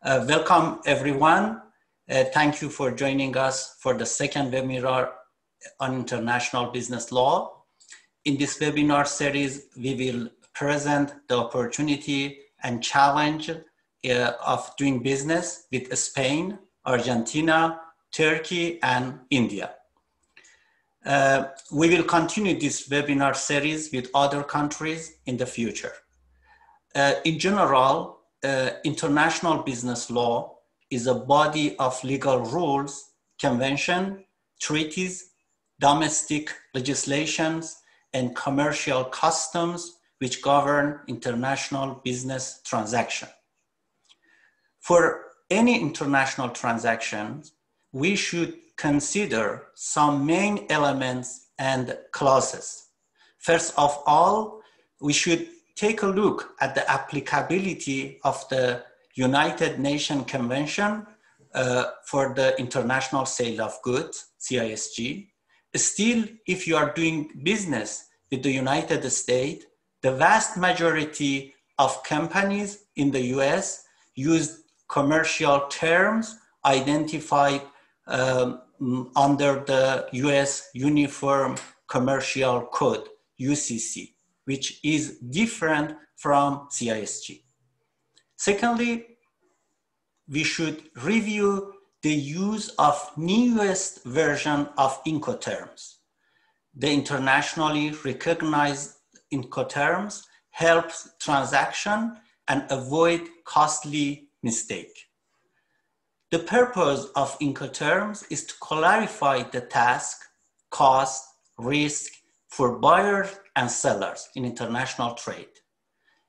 Welcome everyone. Thank you for joining us for the second webinar on international business law. In this webinar series, we will present the opportunity and challenge of doing business with Spain, Argentina, Turkey, and India. We will continue this webinar series with other countries in the future. In general, international business law is a body of legal rules, convention, treaties, domestic legislations, and commercial customs which govern international business transactions. For any international transactions, we should consider some main elements and clauses. First of all, we should take a look at the applicability of the United Nations Convention for the International Sale of Goods, CISG. Still, if you are doing business with the United States, the vast majority of companies in the US use commercial terms identified under the US Uniform Commercial Code, UCC, which is different from CISG. Secondly, we should review the use of newest version of Incoterms. The internationally recognized Incoterms helps transaction and avoid costly mistake. The purpose of Incoterms is to clarify the task, cost, risk for buyers and sellers in international trade.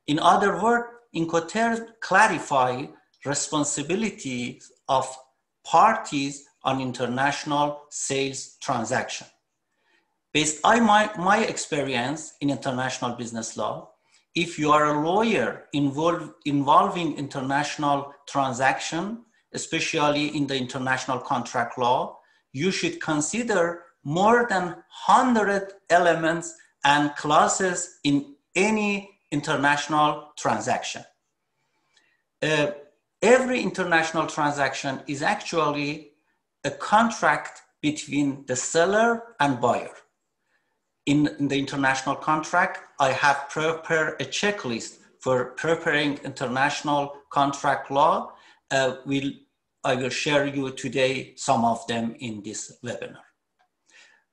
In other words, Incoterms clarify responsibilities of parties on international sales transaction. Based on my experience in international business law, if you are a lawyer involving international transaction, especially in the international contract law, you should consider more than 100 elements and clauses in any international transaction. Every international transaction is actually a contract between the seller and buyer. In the international contract, I have prepared a checklist for preparing international contract law. I will share you today some of them in this webinar.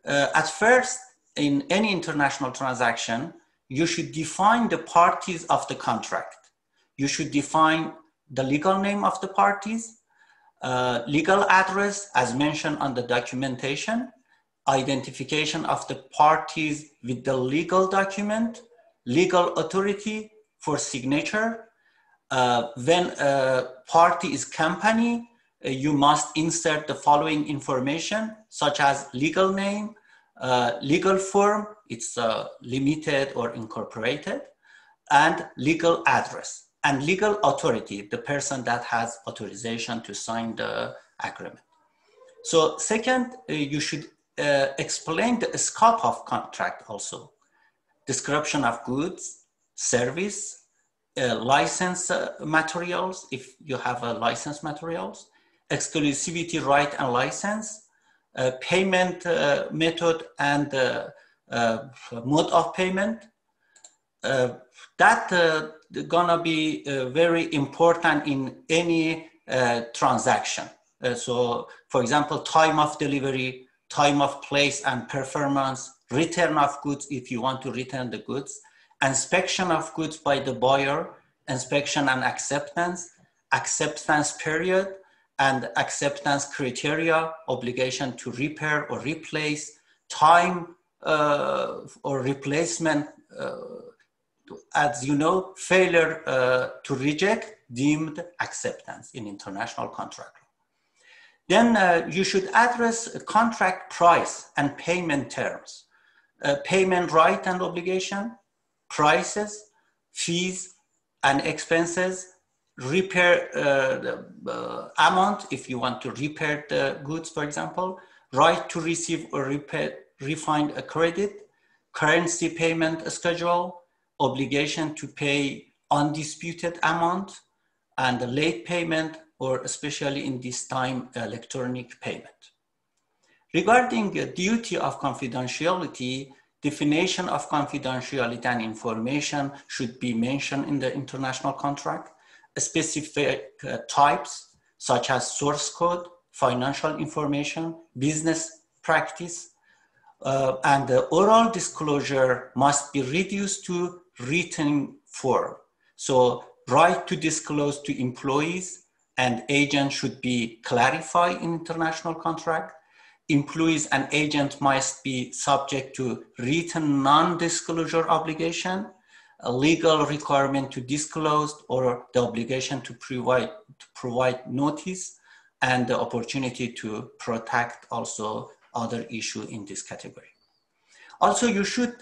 At first, in any international transaction, you should define the parties of the contract. You should define the legal name of the parties, legal address as mentioned on the documentation, identification of the parties with the legal document, legal authority for signature. When a party is company, you must insert the following information, such as legal name, legal form, it's limited or incorporated, and legal address, and legal authority, the person that has authorization to sign the agreement. So second, you should explain the scope of contract also. Description of goods, service, license materials, if you have a license materials, exclusivity right and license, payment method and mode of payment. That gonna be very important in any transaction. So for example, time of delivery, time of place and performance, return of goods if you want to return the goods, inspection of goods by the buyer, inspection and acceptance, acceptance period, and acceptance criteria, obligation to repair or replace, time or replacement, as you know, failure to reject, deemed acceptance in international contract law. Then you should address contract price and payment terms, payment right and obligation, prices, fees and expenses, repair amount if you want to repair the goods, for example, right to receive or refund a credit, currency payment schedule, obligation to pay undisputed amount, and the late payment, or especially in this time, electronic payment. Regarding the duty of confidentiality, definition of confidentiality and information should be mentioned in the international contract. Specific types such as source code, financial information, business practice, and the oral disclosure must be reduced to written form. So right to disclose to employees and agents should be clarified in international contract. Employees and agents must be subject to written non-disclosure obligation, a legal requirement to disclose, or the obligation to provide notice, and the opportunity to protect also other issue in this category. Also, you should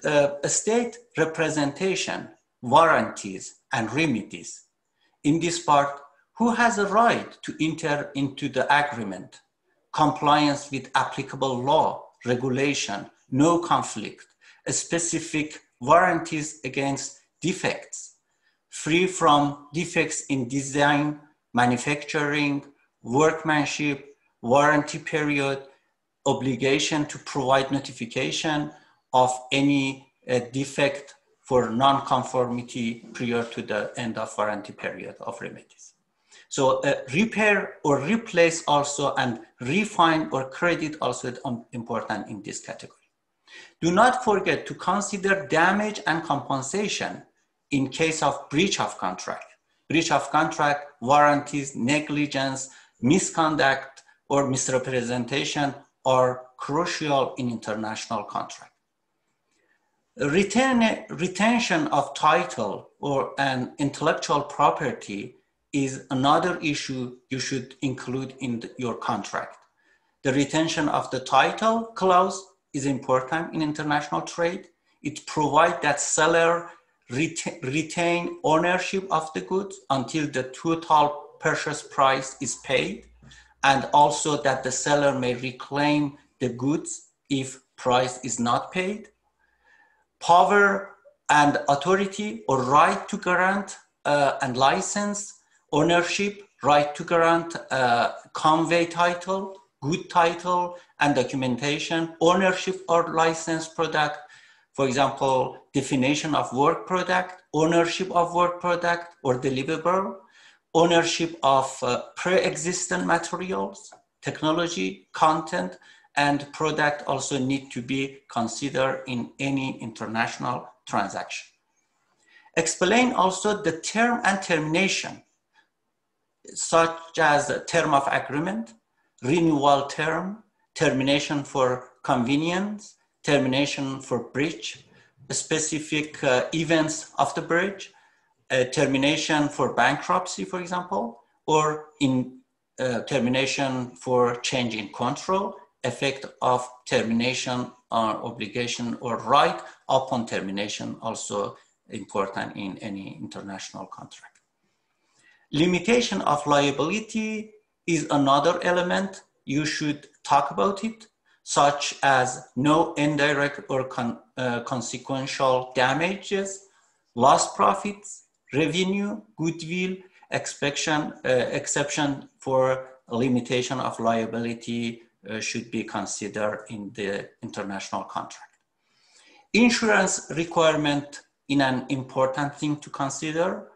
state representation, warranties, and remedies. In this part, who has a right to enter into the agreement, compliance with applicable law, regulation, no conflict, specific warranties against defects, free from defects in design, manufacturing, workmanship, warranty period, obligation to provide notification of any defect for non-conformity prior to the end of warranty period of remedies. So repair or replace also, and refine or credit also is important in this category. Do not forget to consider damage and compensation in case of breach of contract. Breach of contract, warranties, negligence, misconduct, or misrepresentation are crucial in international contract. Retention of title or an intellectual property is another issue you should include in your contract. The retention of the title clause is important in international trade. It provides that seller retain ownership of the goods until the total purchase price is paid, and also that the seller may reclaim the goods if price is not paid. Power and authority or right to grant and license, ownership, right to grant, convey title, good title, and documentation, ownership or licensed product. For example, definition of work product, ownership of work product or deliverable, ownership of pre-existent materials, technology, content, and product also need to be considered in any international transaction. Explain also the term and termination, such as the term of agreement, renewal term, termination for convenience, termination for breach, specific events of the breach, termination for bankruptcy, for example, or in termination for change in control, effect of termination or obligation or right upon termination, also important in any international contract. Limitation of liability is another element. You should talk about it, such as no indirect or consequential damages, lost profits, revenue, goodwill, exception for limitation of liability should be considered in the international contract. Insurance requirement in an important thing to consider,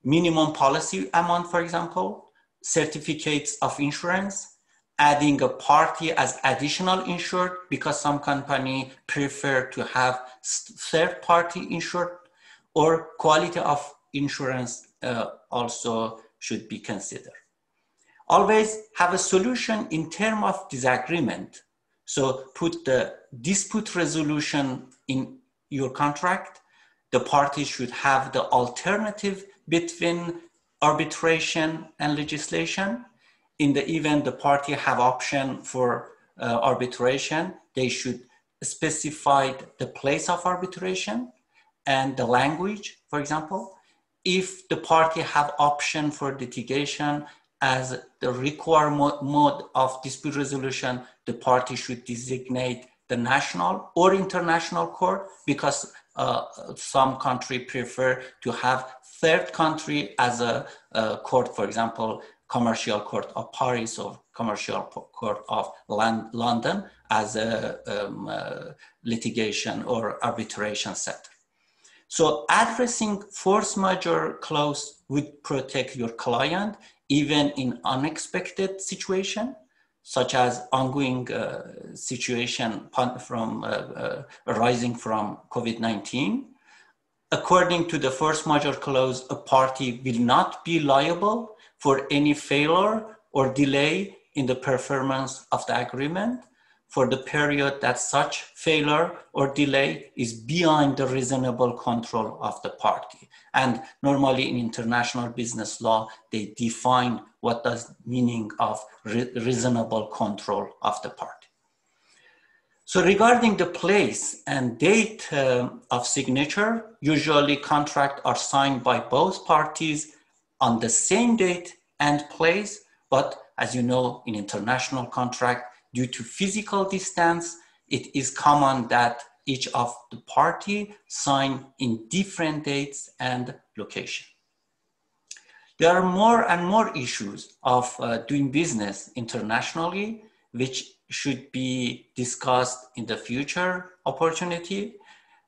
minimum policy amount, for example, certificates of insurance, adding a party as additional insured because some company prefer to have third party insured, or quality of insurance also should be considered. Always have a solution in terms of disagreement. So put the dispute resolution in your contract. The parties should have the alternative between arbitration and legislation. In the event the party have option for arbitration, they should specify the place of arbitration and the language, for example. If the party have option for litigation as the required mode of dispute resolution, the party should designate the national or international court, because some country prefer to have third country as a court, for example, commercial court of Paris or commercial court of London as a litigation or arbitration center. So addressing force majeure clause would protect your client even in unexpected situation, such as ongoing situation from arising from COVID-19. According to the force majeure clause, a party will not be liable for any failure or delay in the performance of the agreement for the period that such failure or delay is beyond the reasonable control of the party. And normally in international business law, they define what does meaning of reasonable control of the party. So regarding the place and date of signature, usually contracts are signed by both parties on the same date and place, but as you know, in international contract, due to physical distance, it is common that each of the party sign in different dates and location. There are more and more issues of doing business internationally, which should be discussed in the future opportunity.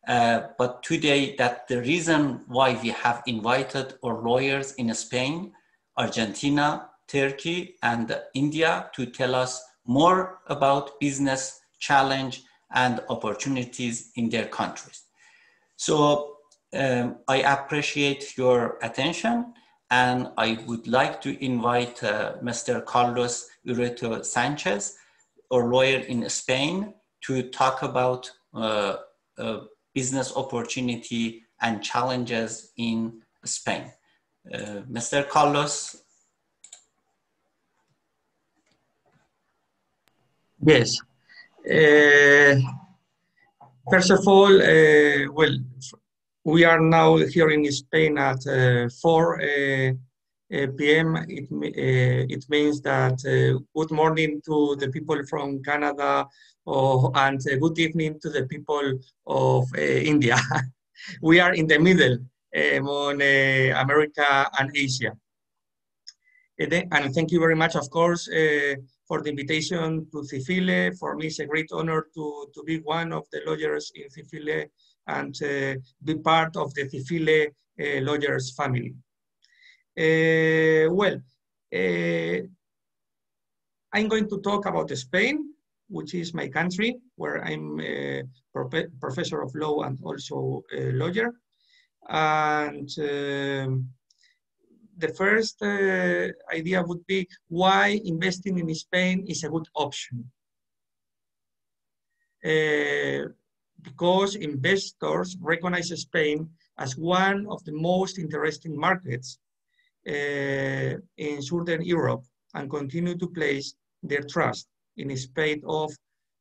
But today, that the reason why we have invited our lawyers in Spain, Argentina, Turkey, and India to tell us more about business challenge and opportunities in their countries. So I appreciate your attention, and I would like to invite Mr. Carlos Urrutia Sanchez, our lawyer in Spain, to talk about business opportunity and challenges in Spain. Mr. Carlos. Yes. First of all, well, we are now here in Spain at 4 p.m. It means that good morning to the people from Canada and good evening to the people of India. We are in the middle on America and Asia. And thank you very much, of course, for the invitation to CIFILE. For me, it's a great honor to be one of the lawyers in CIFILE and be part of the CIFILE lawyers family. I'm going to talk about Spain, which is my country, where I'm a professor of law and also a lawyer. And the first idea would be why investing in Spain is a good option. Because investors recognize Spain as one of the most interesting markets in Southern Europe and continue to place their trust in spite of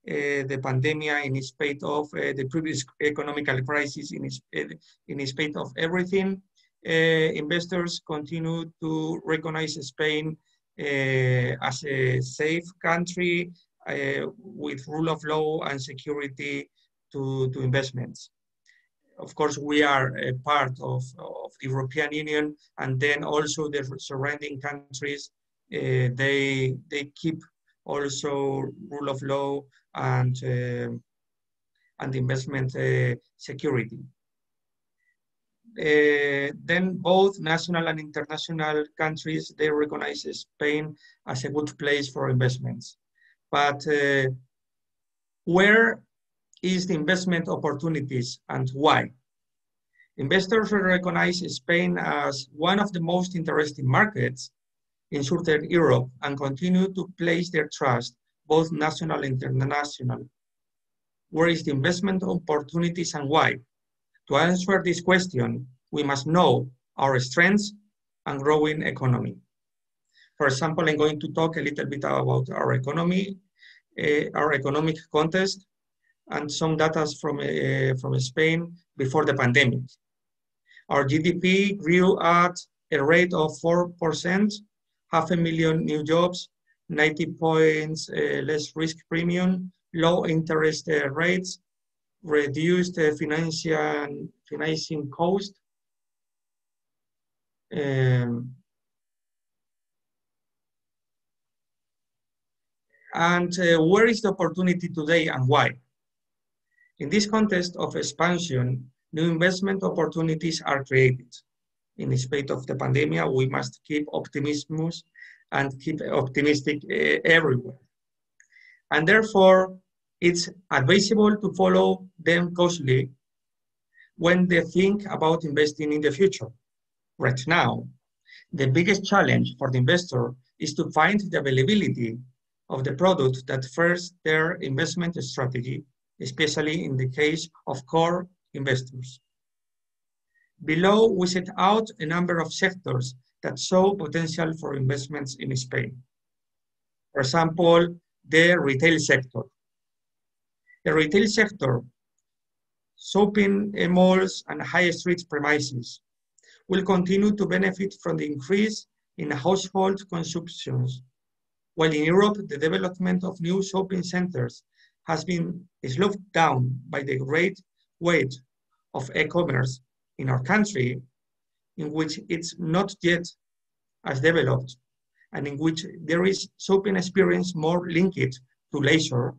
the pandemic, in spite of the previous economical crisis, in spite of everything. Investors continue to recognize Spain as a safe country with rule of law and security to investments. Of course, we are a part of the European Union, and then also the surrounding countries, they keep also rule of law and investment security. Then both national and international countries, they recognize Spain as a good place for investments. But where is the investment opportunities and why? Investors recognize Spain as one of the most interesting markets in Southern Europe and continue to place their trust, both national and international. Where is the investment opportunities and why? To answer this question, we must know our strengths and growing economy. For example, I'm going to talk a little bit about our economy, our economic context, and some data from Spain before the pandemic. Our GDP grew at a rate of 4%, 500,000 new jobs, 90 points less risk premium, low interest rates, reduced financing cost, Where is the opportunity today and why? In this context of expansion, new investment opportunities are created. In spite of the pandemic, we must keep optimism and keep optimistic everywhere. And therefore, it's advisable to follow them closely when they think about investing in the future. Right now, the biggest challenge for the investor is to find the availability of the product that fits their investment strategy, especially in the case of core investors. Below, we set out a number of sectors that show potential for investments in Spain. For example, the retail sector. The retail sector, shopping malls and high street premises, will continue to benefit from the increase in household consumptions. While in Europe, the development of new shopping centers has been slowed down by the great weight of e-commerce in our country, in which it's not yet as developed, and in which there is shopping experience more linked to leisure,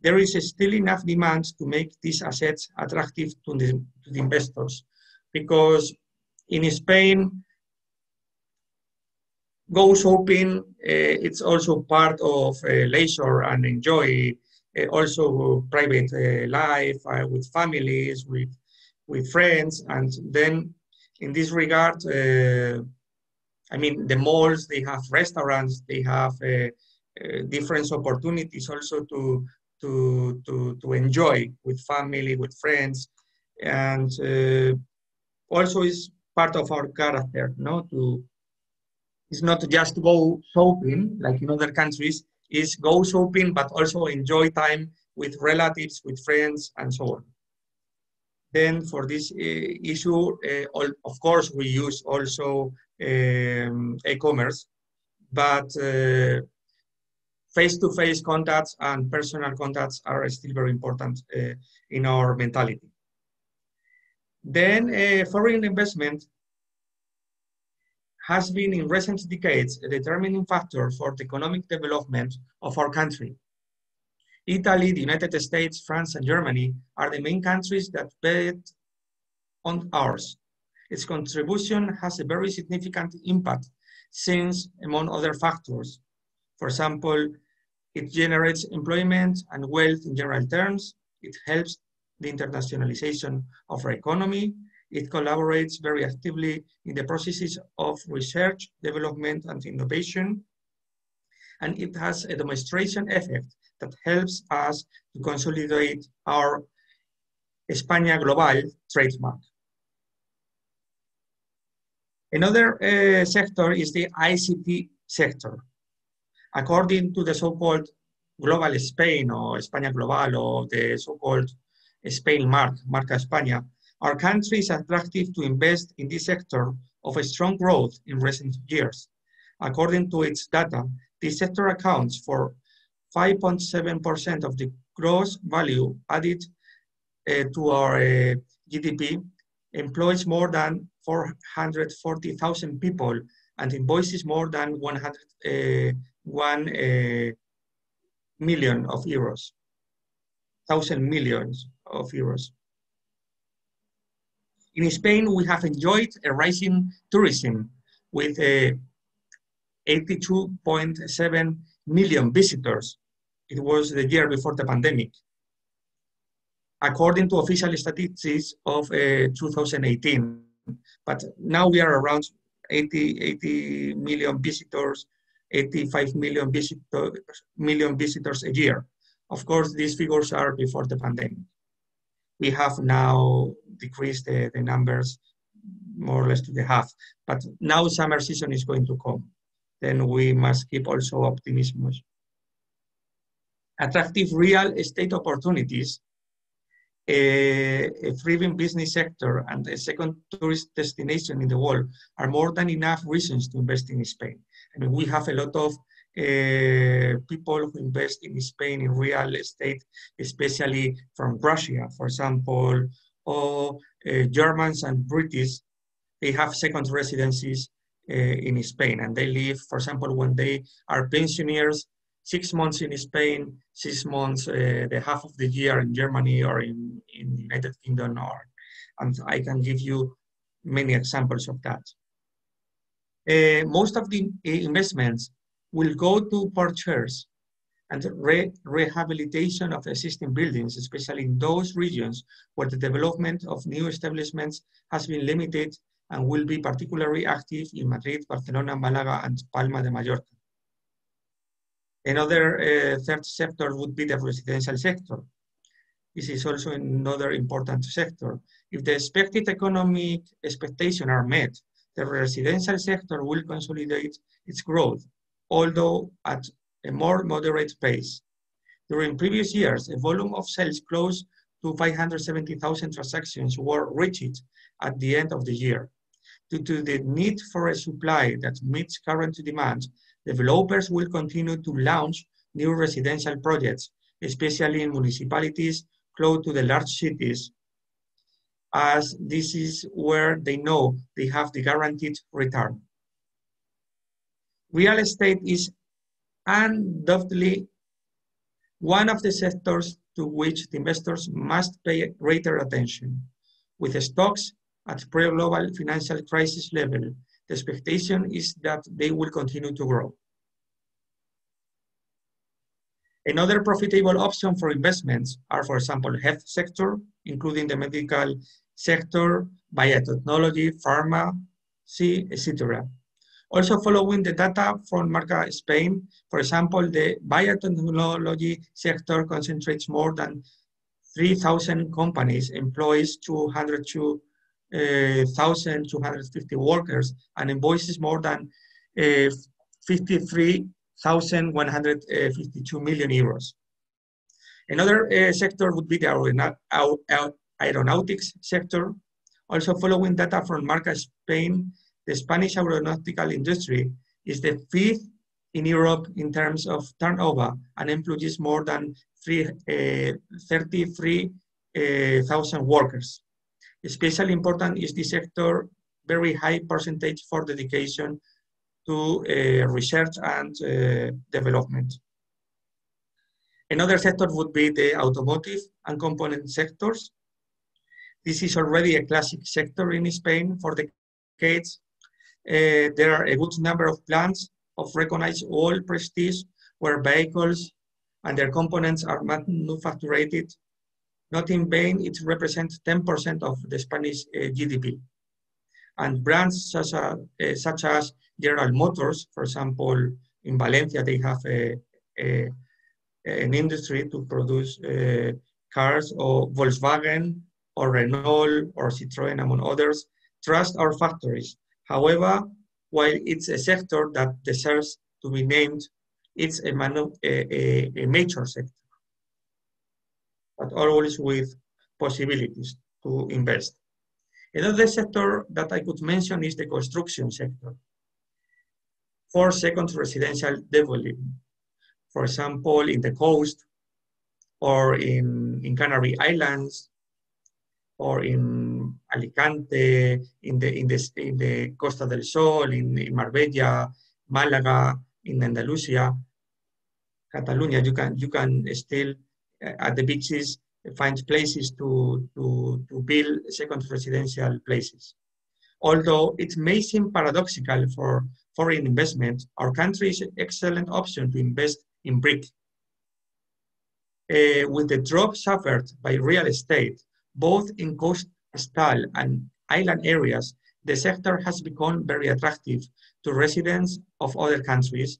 there is still enough demand to make these assets attractive to the investors. Because in Spain, go shopping, it's also part of leisure and enjoy also private life with families, with friends. And then in this regard, I mean, the malls, they have restaurants, they have different opportunities also to enjoy with family, with friends. And also is part of our character, no? It's not just go shopping like in other countries, it's go shopping, but also enjoy time with relatives, with friends, and so on. Then for this issue, of course, we use also e-commerce, but face-to-face contacts and personal contacts are still very important in our mentality. Then foreign investment has been in recent decades a determining factor for the economic development of our country. Italy, the United States, France, and Germany are the main countries that bet on ours. Its contribution has a very significant impact since, among other factors, for example, it generates employment and wealth in general terms, it helps the internationalization of our economy, it collaborates very actively in the processes of research, development, and innovation, and it has a demonstration effect that helps us to consolidate our España Global trademark. Another sector is the ICT sector. According to the so-called Global Spain or España Global or the so-called Spain Marca España, our country is attractive to invest in this sector of a strong growth in recent years. According to its data, this sector accounts for 5.7% of the gross value added to our GDP, employs more than 440,000 people, and invoices more than 1 million of euros, 1,000 millions of euros. In Spain, we have enjoyed a rising tourism with 82.7 million visitors. It was the year before the pandemic, according to official statistics of 2018. But now we are around 80 million visitors, 85 million visitors a year. Of course, these figures are before the pandemic. We have now decreased the numbers more or less to the half, but now summer season is going to come. Then we must keep also optimism. Attractive real estate opportunities, a thriving business sector, and a second tourist destination in the world are more than enough reasons to invest in Spain. I mean, we have a lot of people who invest in Spain in real estate, especially from Russia, for example, or Germans and British they have second residencies in Spain, and they live, for example, when they are pensioners, 6 months in Spain, 6 months, the half of the year in Germany or in the United Kingdom, and I can give you many examples of that. Most of the investments will go to purchase and rehabilitation of existing buildings, especially in those regions where the development of new establishments has been limited and will be particularly active in Madrid, Barcelona, Málaga, and Palma de Mallorca. Another third sector would be the residential sector. This is also another important sector. If the expected economic expectations are met, the residential sector will consolidate its growth, although at a more moderate pace. During previous years, a volume of sales close to 570,000 transactions were reached at the end of the year. Due to the need for a supply that meets current demand, developers will continue to launch new residential projects, especially in municipalities close to the large cities, as this is where they know they have the guaranteed return. Real estate is undoubtedly one of the sectors to which the investors must pay greater attention. With the stocks at pre-global financial crisis level, the expectation is that they will continue to grow. Another profitable option for investments are, for example, health sector, including the medical sector, biotechnology, pharmacy, etc. Also following the data from Marca Spain, for example, the biotechnology sector concentrates more than 3,000 companies, employs 202,250 workers, and invoices more than 53,152 million euros. Another sector would be the aeronautics sector. Also following data from Marca Spain, the Spanish aeronautical industry is the 5th in Europe in terms of turnover and employs more than 33,000 workers. Especially important is the sector, very high percentage for dedication to research and development. Another sector would be the automotive and component sectors. This is already a classic sector in Spain for decades. There are a good number of plants of recognized world prestige where vehicles and their components are manufactured. Not in vain, it represents 10% of the Spanish GDP. And brands such as General Motors, for example, in Valencia, they have an industry to produce cars, or Volkswagen, or Renault, or Citroën, among others, trust our factories. However, while it's a sector that deserves to be named, it's a major sector, but always with possibilities to invest. Another sector that I could mention is the construction sector for second residential development. For example, in the coast, or in Canary Islands, or in Alicante, in the Costa del Sol, in Marbella, Málaga, in Andalusia, Catalonia, you can still at the beaches find places to build second residential places. Although it may seem paradoxical for foreign investment, our country is an excellent option to invest in brick. With the drop suffered by real estate, both in coastal and island areas, the sector has become very attractive to residents of other countries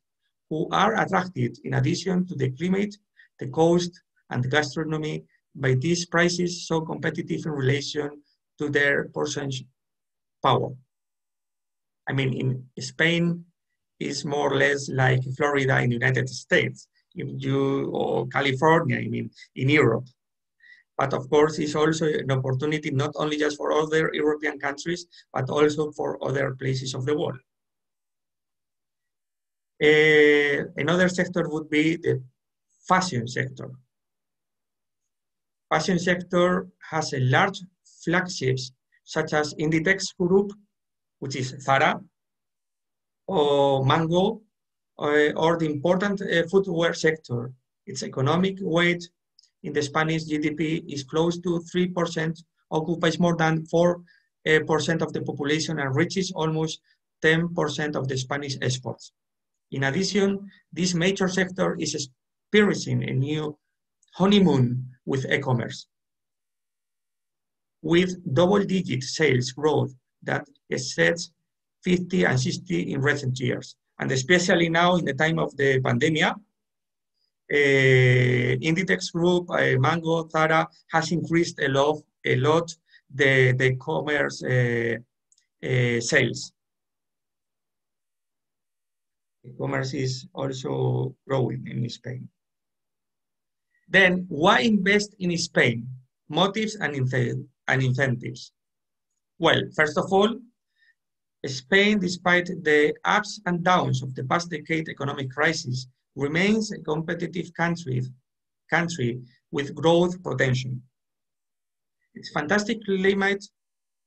who are attracted, in addition to the climate, the coast, and the gastronomy, by these prices so competitive in relation to their purchasing power. I mean, in Spain, it's more or less like Florida in the United States, or California, I mean, in Europe. But of course, it's also an opportunity not only just for other European countries, but also for other places of the world. Another sector would be the fashion sector. Fashion sector has a large flagships such as Inditex Group, which is Zara, or Mango, or the important footwear sector. Its economic weight in the Spanish GDP is close to 3%, occupies more than 4% of the population, and reaches almost 10% of the Spanish exports. In addition, this major sector is experiencing a new honeymoon with e-commerce, with double-digit sales growth that exceeds 50 and 60 in recent years. And especially now in the time of the pandemic, Inditex Group, Mango, Zara has increased a lot the commerce sales. Commerce is also growing in Spain. Then why invest in Spain? Motives and incentives. Well, first of all, Spain, despite the ups and downs of the past decade economic crisis, remains a competitive country with growth potential. Its fantastic climate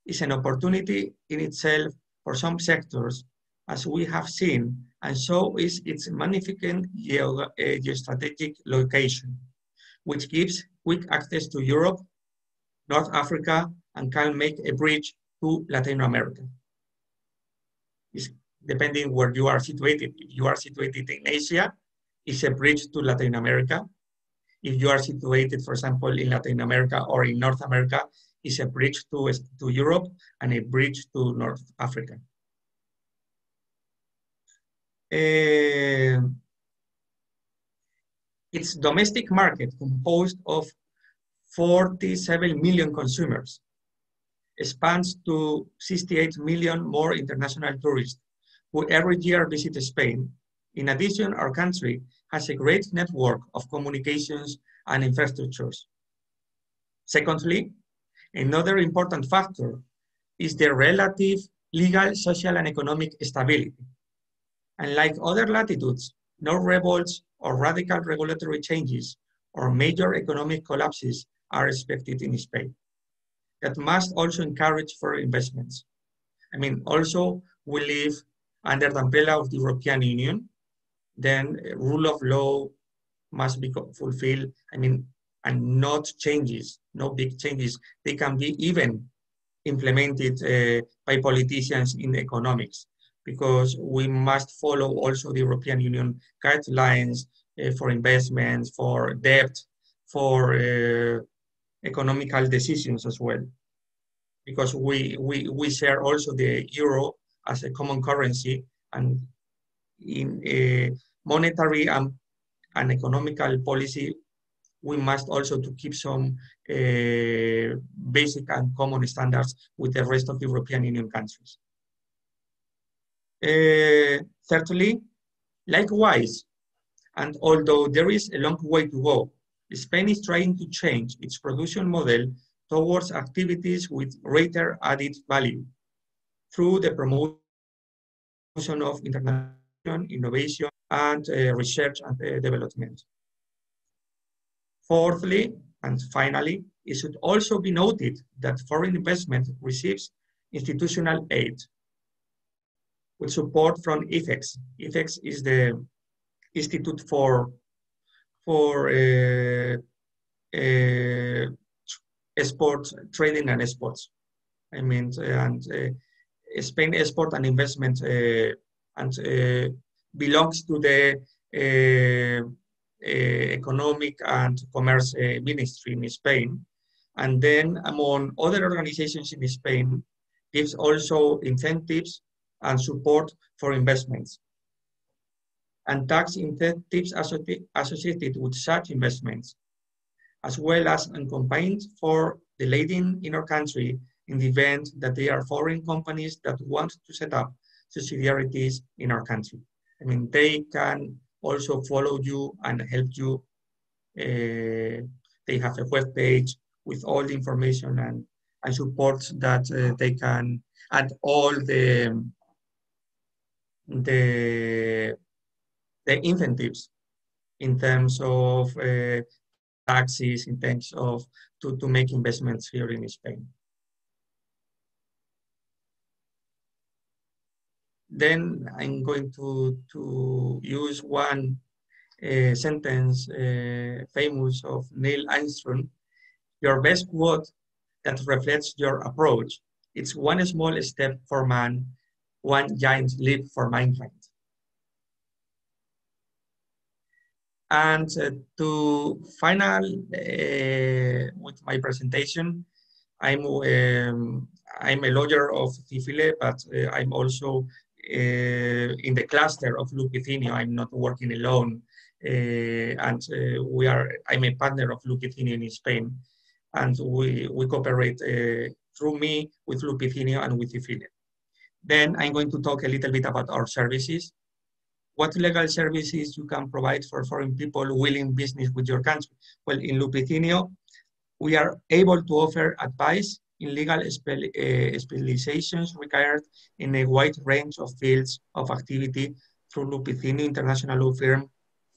is an opportunity in itself for some sectors, as we have seen, and so is its magnificent geostrategic location, which gives quick access to Europe, North Africa, and can make a bridge to Latin America. It's depending where you are situated. If you are situated in Asia, it's a bridge to Latin America. If you are situated, for example, in Latin America or in North America, it's a bridge to Europe and a bridge to North Africa. Its domestic market, composed of 47 million consumers, expands to 68 million more international tourists who every year visit Spain. In addition, our country has a great network of communications and infrastructures. Secondly, another important factor is the relative legal, social, and economic stability. Unlike other latitudes, no revolts or radical regulatory changes or major economic collapses are expected in Spain. That must also encourage further investments. I mean, also we live under the umbrella of the European Union, then rule of law must be fulfilled. I mean, and not changes, no big changes. They can be even implemented by politicians in economics, because we must follow also the European Union guidelines for investments, for debt, for economical decisions as well. Because we share also the euro as a common currency, and in a monetary and economical policy, we must also to keep some basic and common standards with the rest of the European Union countries. Thirdly, likewise, and although there is a long way to go, Spain is trying to change its production model towards activities with greater added value through the promotion of international innovation and research and development. Fourthly, and finally, it should also be noted that foreign investment receives institutional aid with support from IFEX. IFEX is the Institute for Exports, Trading and Exports. I mean, and Spain Export and Investment belongs to the Economic and Commerce Ministry in Spain. And then among other organizations in Spain, gives also incentives and support for investments, and tax incentives associated with such investments, as well as accompanied for the lending in our country in the event that they are foreign companies that want to set up subsidiaries in our country. I mean, they can also follow you and help you. They have a web page with all the information and support that they can, and all the incentives in terms of taxes, in terms of to make investments here in Spain. Then I'm going to use one sentence famous of Neil Armstrong. Your best quote that reflects your approach. It's one small step for man, one giant leap for mankind. And to final with my presentation, I'm a lawyer of Cifile, but I'm also in the cluster of Lupicinio. I'm not working alone, and I'm a partner of Lupicinio in Spain, and we cooperate through me with Lupicinio and with Cifile. Then I'm going to talk a little bit about our services. What legal services you can provide for foreign people willing business with your country? Well, in Lupicinio, we are able to offer advice in legal specializations required in a wide range of fields of activity through Lupicinio International Law Firm,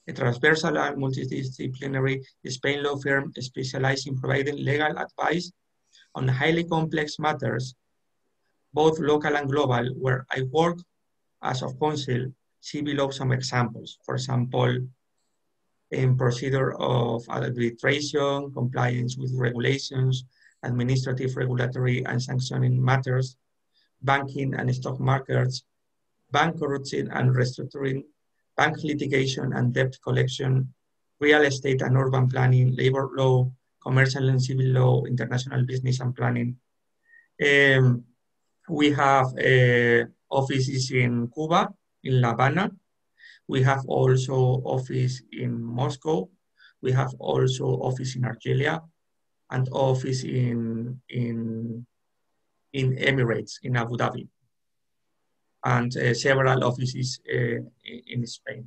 a transversal and multidisciplinary Spain law firm specialized in providing legal advice on highly complex matters, both local and global, where I work as of counsel. See below some examples. For example, in procedure of arbitration, compliance with regulations, administrative, regulatory, and sanctioning matters, banking and stock markets, bankruptcy and restructuring, bank litigation and debt collection, real estate and urban planning, labor law, commercial and civil law, international business and planning. We have offices in Cuba, in La Habana. We have also office in Moscow. We have also office in Argelia and office in Emirates, in Abu Dhabi, and several offices in Spain.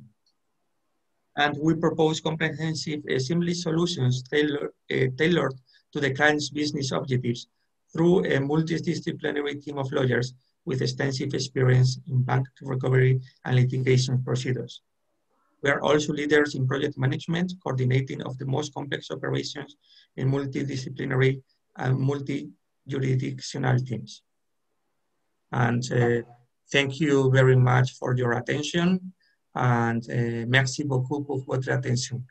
And we propose comprehensive seamless solutions tailored to the client's business objectives through a multidisciplinary team of lawyers with extensive experience in bank recovery and litigation procedures. We are also leaders in project management, coordinating of the most complex operations in multidisciplinary and multi-jurisdictional teams. And thank you very much for your attention. And merci beaucoup pour votre attention.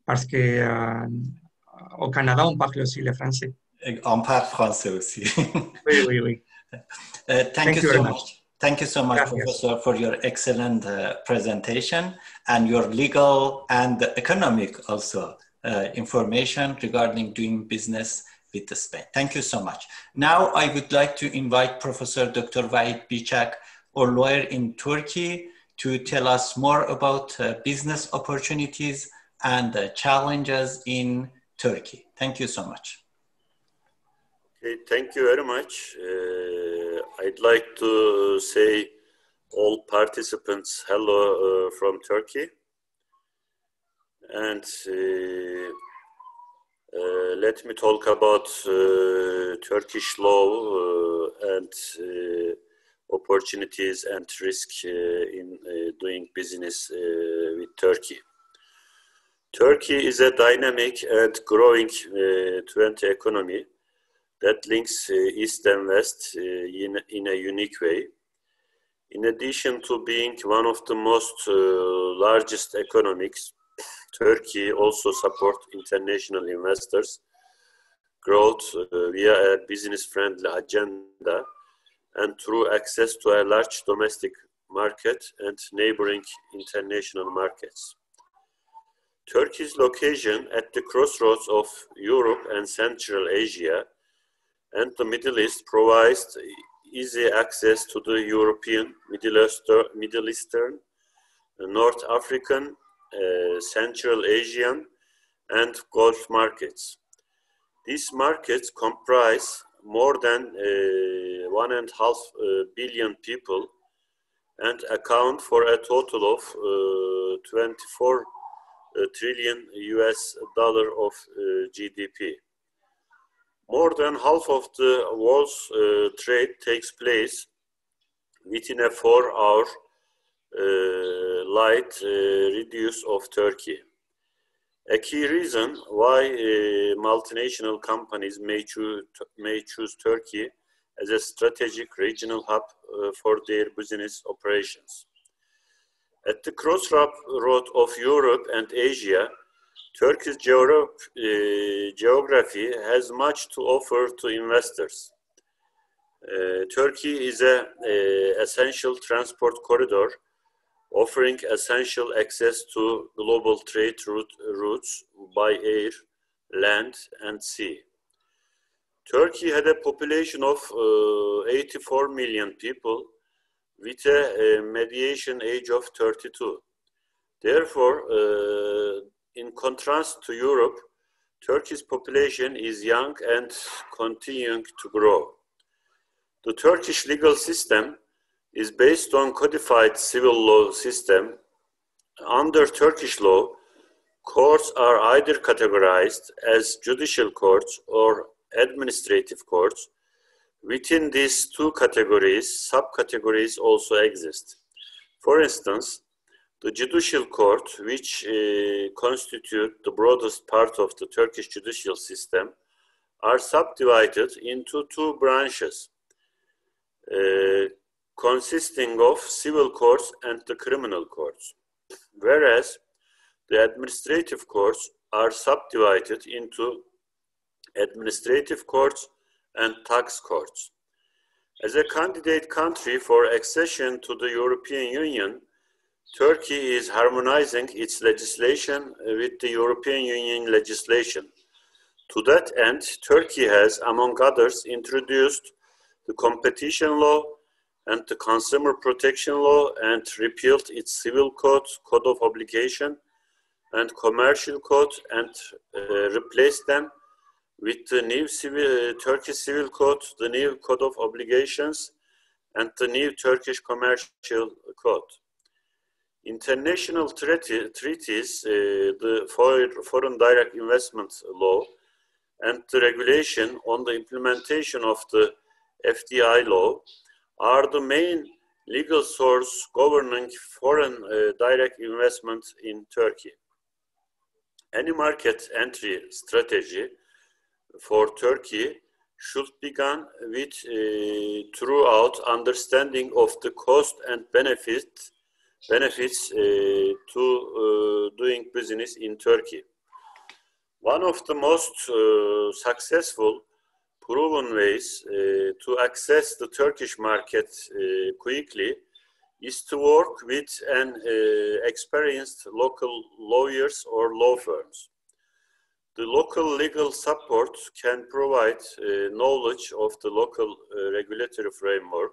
Parce que au Canada, on parle aussi le français. On parle français aussi. Oui, oui, oui. Thank you so much. Thank you so much, Gracias. Professor, for your excellent presentation and your legal and economic also information regarding doing business with Spain. Thank you so much. Now I would like to invite Professor Dr. Vahit Bicak, a lawyer in Turkey, to tell us more about business opportunities and challenges in Turkey. Thank you so much. Okay, thank you very much. I'd like to say all participants hello from Turkey. And let me talk about Turkish law and opportunities and risk in doing business with Turkey. Turkey is a dynamic and growing 20 economy that links East and West in a unique way. In addition to being one of the most largest economies, Turkey also supports international investors' growth via a business-friendly agenda and through access to a large domestic market and neighboring international markets. Turkey's location at the crossroads of Europe and Central Asia and the Middle East provides easy access to the European, Middle Eastern, North African, Central Asian, and Gulf markets. These markets comprise more than 1.5 billion people and account for a total of 24 trillion US dollar of GDP. More than half of the world's trade takes place within a 4-hour light radius of Turkey. A key reason why multinational companies may choose Turkey as a strategic regional hub for their business operations. At the crossroad of Europe and Asia, Turkey's geography has much to offer to investors. Turkey is an essential transport corridor, offering essential access to global trade routes by air, land, and sea. Turkey had a population of 84 million people with a median age of 32. Therefore, in contrast to Europe, Turkey's population is young and continuing to grow. The Turkish legal system is based on codified civil law system. Under Turkish law, courts are either categorized as judicial courts or administrative courts. Within these two categories, subcategories also exist. For instance, the judicial court, which constitute the broadest part of the Turkish judicial system, are subdivided into two branches, consisting of civil courts and the criminal courts, whereas the administrative courts are subdivided into administrative courts and tax courts. As a candidate country for accession to the European Union, Turkey is harmonizing its legislation with the European Union legislation. To that end, Turkey has, among others, introduced the competition law and the consumer protection law and repealed its civil code, code of obligation, and commercial code, and replaced them with the new Turkish civil code, the new code of obligations, and the new Turkish commercial code. International treaties, the foreign direct investment law, and the regulation on the implementation of the FDI law are the main legal source governing foreign direct investment in Turkey. Any market entry strategy for Turkey should begin with throughout understanding of the cost and benefits to doing business in Turkey. One of the most successful proven ways to access the Turkish market quickly is to work with an experienced local lawyers or law firms. The local legal support can provide knowledge of the local regulatory framework,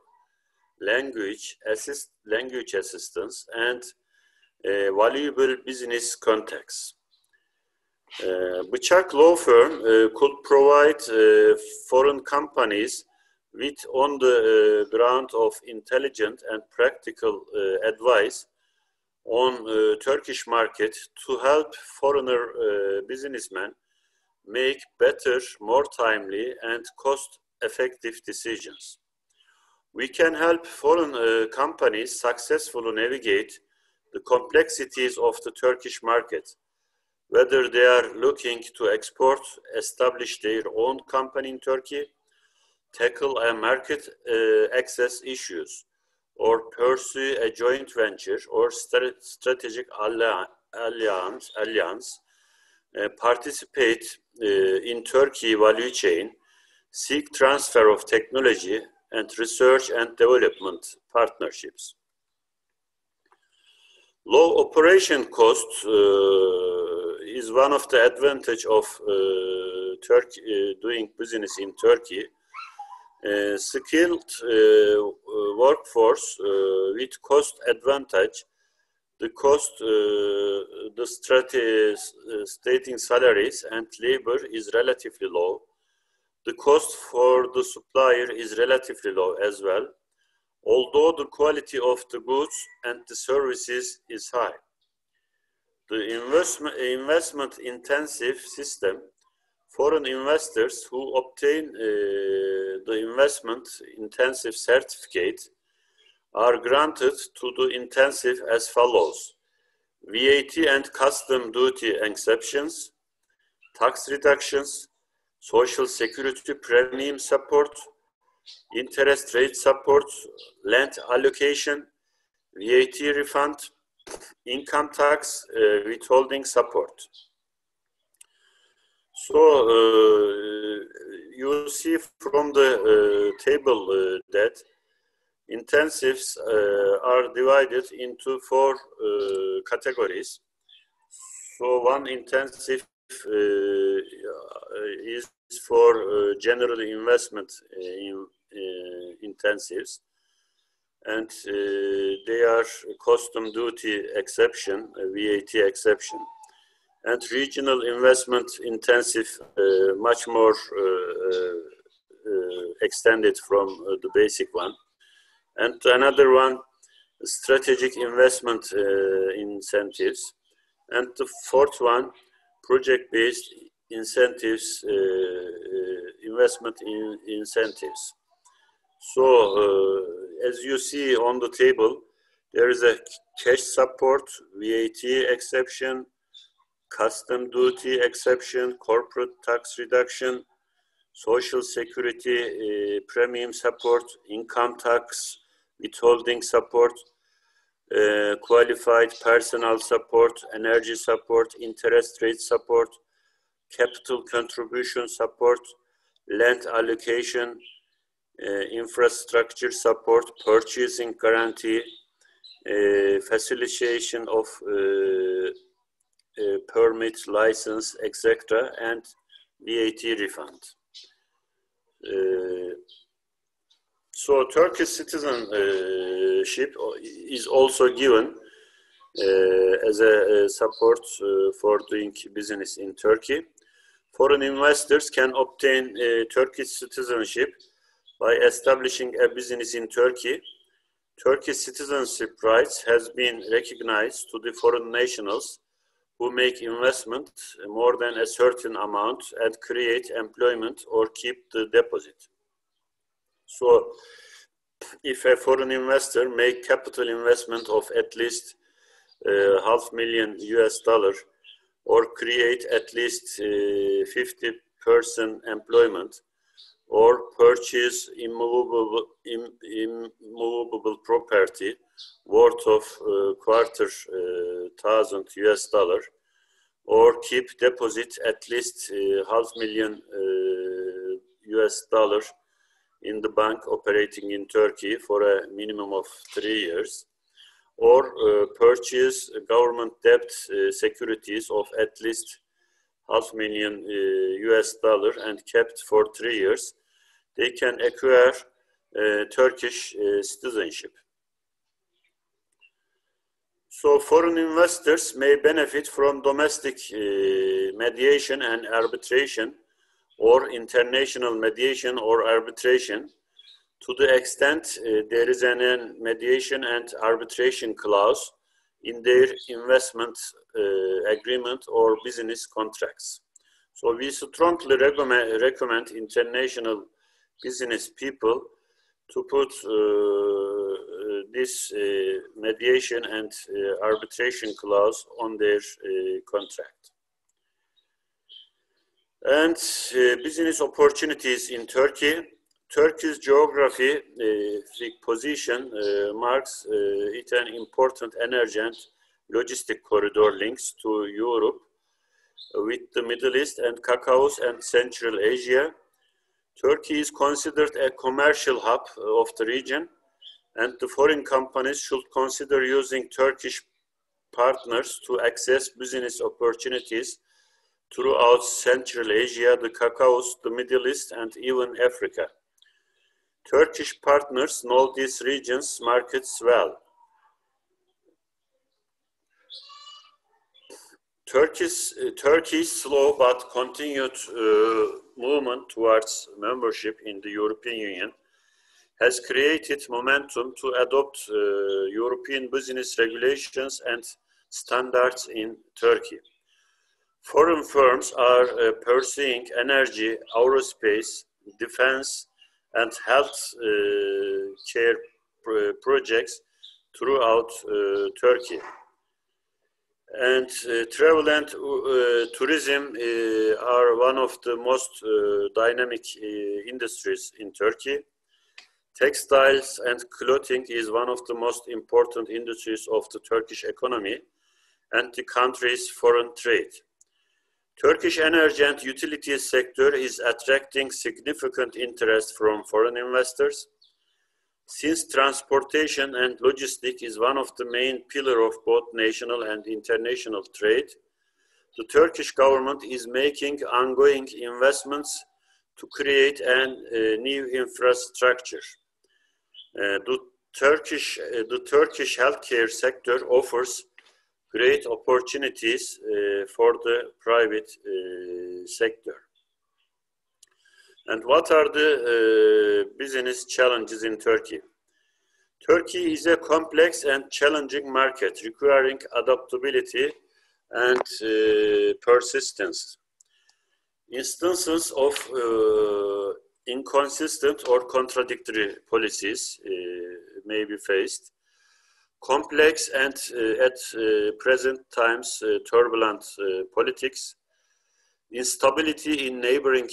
language assistance, and valuable business contacts. Bıçak law firm could provide foreign companies with on the ground of intelligent and practical advice on Turkish market to help foreigner businessmen make better, more timely, and cost-effective decisions. We can help foreign companies successfully navigate the complexities of the Turkish market, whether they are looking to export, establish their own company in Turkey, tackle a market access issues, or pursue a joint venture or strategic alliance, participate in Turkey value chain, seek transfer of technology, and research and development partnerships. Low operation cost is one of the advantages of doing business in Turkey. Skilled workforce with cost advantage, the stating salaries and labor is relatively low. The cost for the supplier is relatively low as well, although the quality of the goods and the services is high. The investment intensive system, foreign investors who obtain the investment intensive certificate are granted to the intensive as follows: VAT and custom duty exceptions, tax reductions, social security premium support, interest rate support, land allocation, VAT refund, income tax, withholding support. So you see from the table that intensives are divided into 4 categories. So one intensive is for general investment intensives, and they are custom duty exception, VAT exception, and regional investment intensive, much more extended from the basic one. And another one, strategic investment incentives. And the 4th one, project-based incentives, investment incentives. So, as you see on the table, there is a cash support, VAT exception, custom duty exception, corporate tax reduction, social security premium support, income tax, withholding support, qualified personnel support, energy support, interest rate support, capital contribution support, land allocation, infrastructure support, purchasing guarantee, facilitation of permit, license, etc., and VAT refund. So Turkish citizenship is also given as a support for doing business in Turkey. Foreign investors can obtain Turkish citizenship by establishing a business in Turkey. Turkish citizenship rights has been recognized to the foreign nationals who make investment more than a certain amount and create employment or keep the deposit. So, if a foreign investor make capital investment of at least $500,000 US or create at least 50% employment or purchase immovable property worth of $250,000 US or keep deposit at least $500,000 US in the bank operating in Turkey for a minimum of 3 years, or purchase government debt securities of at least $500,000 US and kept for 3 years, they can acquire Turkish citizenship. So foreign investors may benefit from domestic mediation and arbitration or international mediation or arbitration to the extent there is an mediation and arbitration clause in their investment agreement or business contracts. So we strongly recommend international business people to put this mediation and arbitration clause on their contract. And business opportunities in Turkey. Turkey's geographic position marks it an important energy and logistic corridor links to Europe with the Middle East and Caucasus and Central Asia. Turkey is considered a commercial hub of the region, and the foreign companies should consider using Turkish partners to access business opportunities throughout Central Asia, the Caucasus, the Middle East, and even Africa. Turkish partners know these regions' markets well. Turkey's slow but continued movement towards membership in the European Union has created momentum to adopt European business regulations and standards in Turkey. Foreign firms are pursuing energy, aerospace, defense, and health care projects throughout Turkey. And travel and tourism are one of the most dynamic industries in Turkey. Textiles and clothing is one of the most important industries of the Turkish economy and the country's foreign trade. Turkish energy and utilities sector is attracting significant interest from foreign investors. Since transportation and logistics is one of the main pillars of both national and international trade, the Turkish government is making ongoing investments to create a new infrastructure. The Turkish healthcare sector offers great opportunities for the private sector. And what are the business challenges in Turkey? Turkey is a complex and challenging market requiring adaptability and persistence. Instances of inconsistent or contradictory policies may be faced. Complex and at present times turbulent politics, instability in neighboring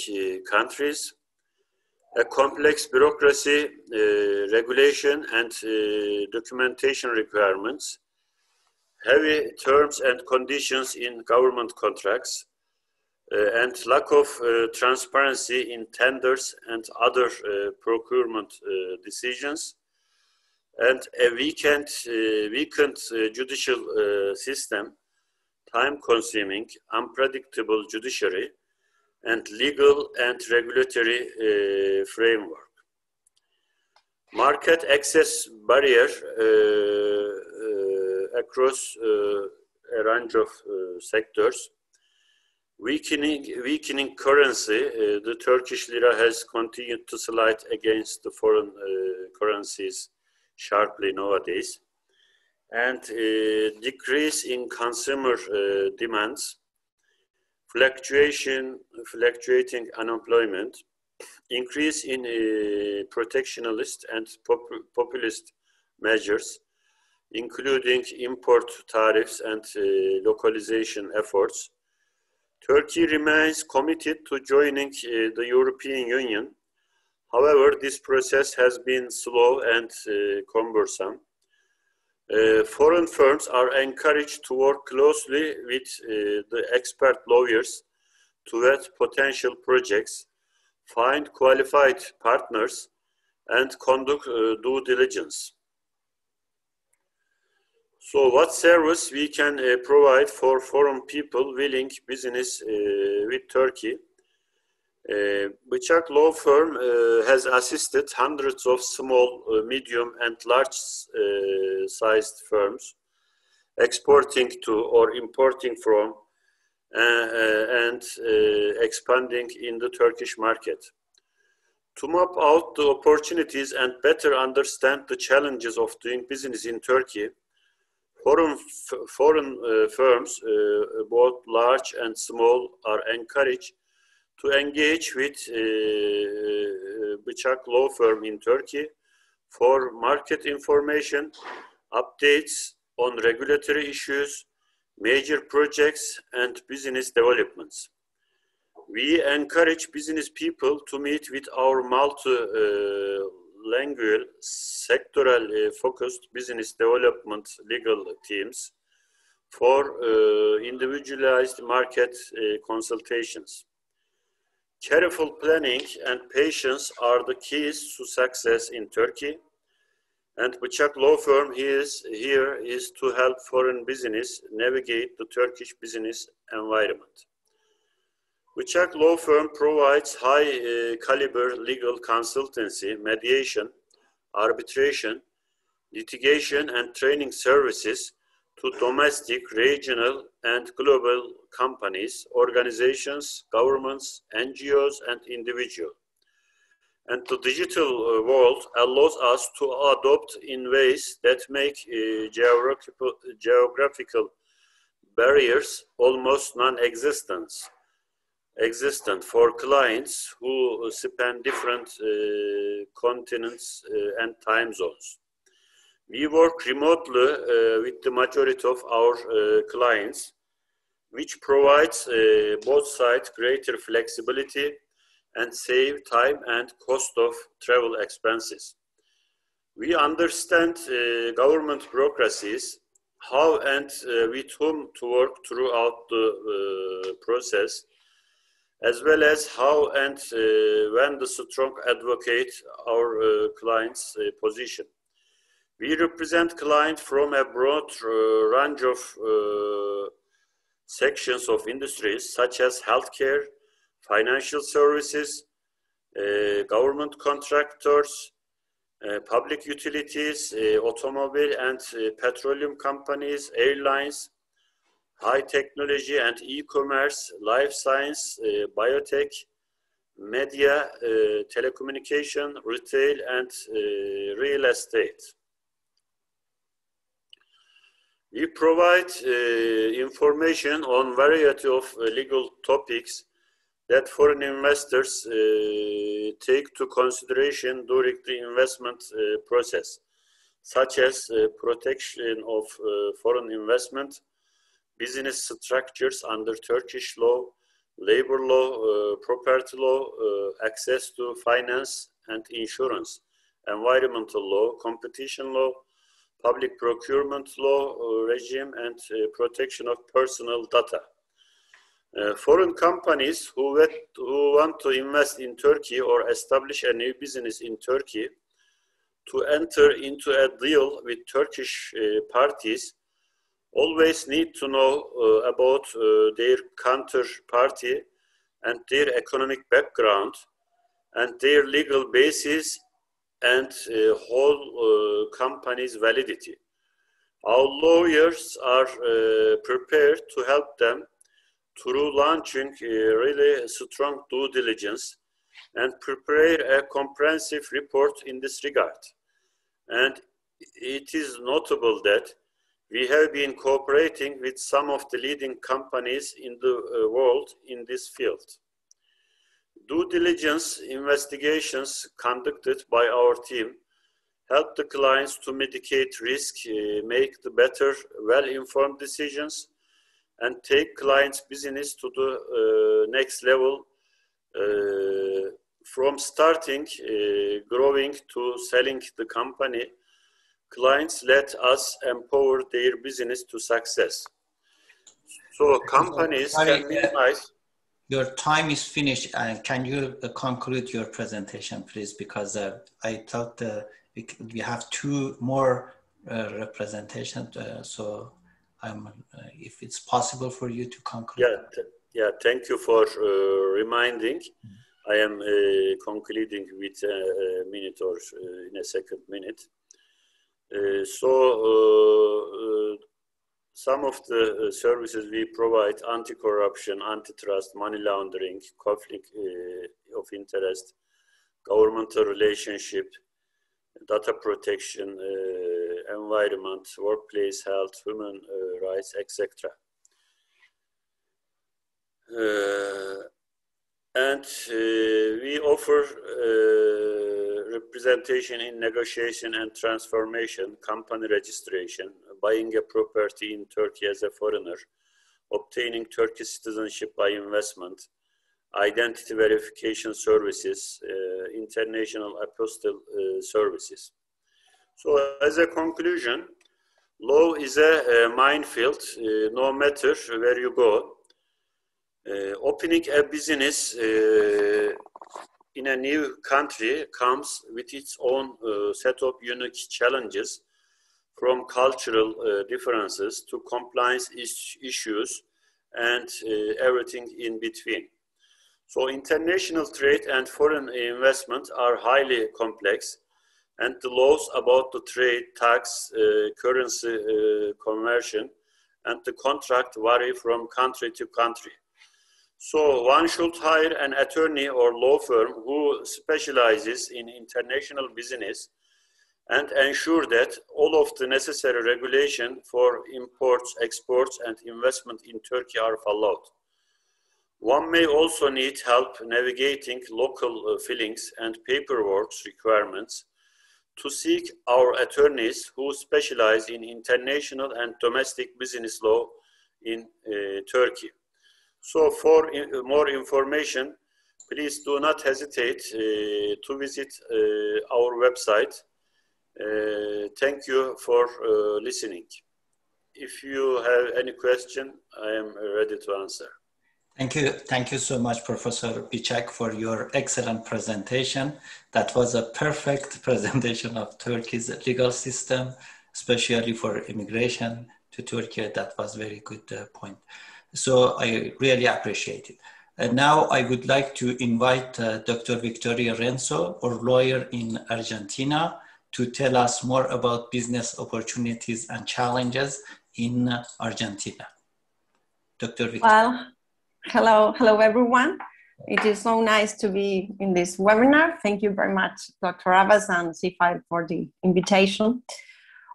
countries, a complex bureaucracy, regulation and documentation requirements, heavy terms and conditions in government contracts, and lack of transparency in tenders and other procurement decisions, and a weakened judicial system, time-consuming, unpredictable judiciary, and legal and regulatory framework. Market access barrier across a range of sectors. Weakening currency, the Turkish lira has continued to slide against the foreign currencies sharply nowadays, and decrease in consumer demands, fluctuating unemployment, increase in protectionist and populist measures, including import tariffs and localization efforts. Turkey remains committed to joining the European Union. However, this process has been slow and cumbersome. Foreign firms are encouraged to work closely with the expert lawyers to vet potential projects, find qualified partners, and conduct due diligence. So what service we can provide for foreign people willing business with Turkey? Bıçak Law Firm has assisted hundreds of small, medium and large sized firms exporting to or importing from and expanding in the Turkish market. To map out the opportunities and better understand the challenges of doing business in Turkey, foreign firms, both large and small, are encouraged to engage with Bıçak Law Firm in Turkey for market information, updates on regulatory issues, major projects, and business developments. We encourage business people to meet with our multilingual, sectoral focused business development legal teams for individualized market consultations. Careful planning and patience are the keys to success in Turkey, and Bıçak Law Firm here is to help foreign business navigate the Turkish business environment. Bıçak Law Firm provides high caliber legal consultancy, mediation, arbitration, litigation, and training services to domestic, regional, and global companies, organizations, governments, NGOs, and individuals. And the digital world allows us to adopt in ways that make geographical barriers almost non-existent for clients who span different continents and time zones. We work remotely with the majority of our clients, which provides both sides greater flexibility and save time and cost of travel expenses. We understand government bureaucracies, how and with whom to work throughout the process, as well as how and when the strong advocate our client's position. We represent clients from a broad range of sections of industries such as healthcare, financial services, government contractors, public utilities, automobile and petroleum companies, airlines, high technology and e-commerce, life science, biotech, media, telecommunication, retail, and real estate. We provide information on variety of legal topics that foreign investors take to consideration during the investment process, such as protection of foreign investment, business structures under Turkish law, labor law, property law, access to finance and insurance, environmental law, competition law, public procurement law regime, and protection of personal data. Foreign companies who want to invest in Turkey or establish a new business in Turkey to enter into a deal with Turkish parties always need to know about their counterparty and their economic background and their legal basis and whole company's validity. Our lawyers are prepared to help them through launching really strong due diligence and prepare a comprehensive report in this regard. And it is notable that we have been cooperating with some of the leading companies in the world in this field. Due diligence investigations conducted by our team help the clients to mitigate risk, make the better, well-informed decisions, and take clients' business to the next level from starting, growing to selling the company. Clients let us empower their business to success. So companies can minimize. Your time is finished. Can you conclude your presentation, please? Because I thought we have two more representations. So if it's possible for you to conclude. Yeah. Thank you for reminding. I am concluding with a minute or in a second minute. Some of the services we provide: anti-corruption, antitrust, money laundering, conflict of interest, governmental relationship, data protection, environment, workplace health, human rights, etc. And we offer representation in negotiation and transformation, company registration, buying a property in Turkey as a foreigner, obtaining Turkish citizenship by investment, identity verification services, international apostille services. So as a conclusion, law is a minefield, no matter where you go. Opening a business in a new country comes with its own set of unique challenges, from cultural differences to compliance issues and everything in between. So international trade and foreign investment are highly complex, and the laws about the trade, tax, currency conversion, and the contract vary from country to country. So one should hire an attorney or law firm who specializes in international business and ensure that all of the necessary regulation for imports, exports, and investment in Turkey are followed. One may also need help navigating local fillings and paperwork requirements to seek our attorneys who specialize in international and domestic business law in Turkey. So for more information, please do not hesitate to visit our website Thank you for listening. If you have any question, I am ready to answer. Thank you so much, Professor Bicak, for your excellent presentation. That was a perfect presentation of Turkey's legal system, especially for immigration to Turkey. That was very good point. So I really appreciate it. And now I would like to invite Dr. Victoria Renzo, our lawyer in Argentina, to tell us more about business opportunities and challenges in Argentina. Dr. Victoria. Well, hello everyone. It is so nice to be in this webinar. Thank you very much, Dr. Abbas and CFI for the invitation.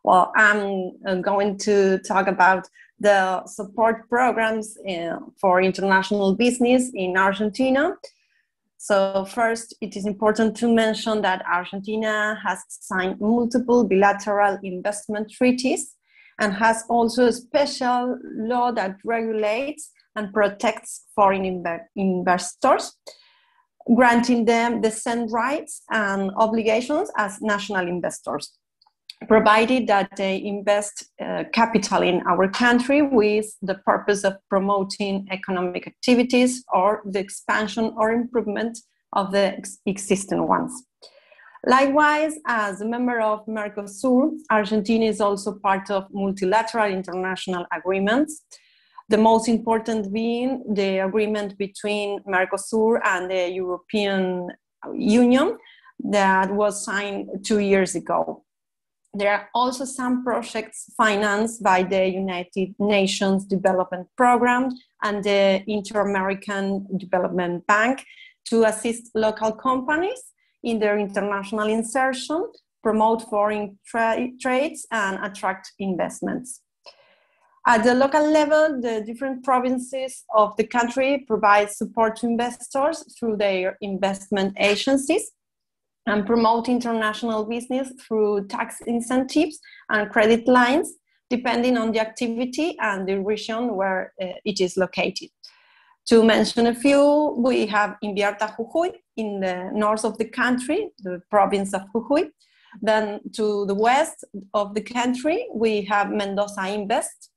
Well, I'm going to talk about the support programs for international business in Argentina. So first, it is important to mention that Argentina has signed multiple bilateral investment treaties and has also a special law that regulates and protects foreign investors, granting them the same rights and obligations as national investors, provided that they invest capital in our country with the purpose of promoting economic activities or the expansion or improvement of the existing ones. Likewise, as a member of Mercosur, Argentina is also part of multilateral international agreements, the most important being the agreement between Mercosur and the European Union that was signed 2 years ago. There are also some projects financed by the United Nations Development Program and the Inter-American Development Bank to assist local companies in their international insertion, promote foreign trades, and attract investments. At the local level, the different provinces of the country provide support to investors through their investment agencies and promote international business through tax incentives and credit lines, depending on the activity and the region where it is located. To mention a few, we have Invierta Jujuy in the north of the country, the province of Jujuy. Then to the west of the country, we have Mendoza Invest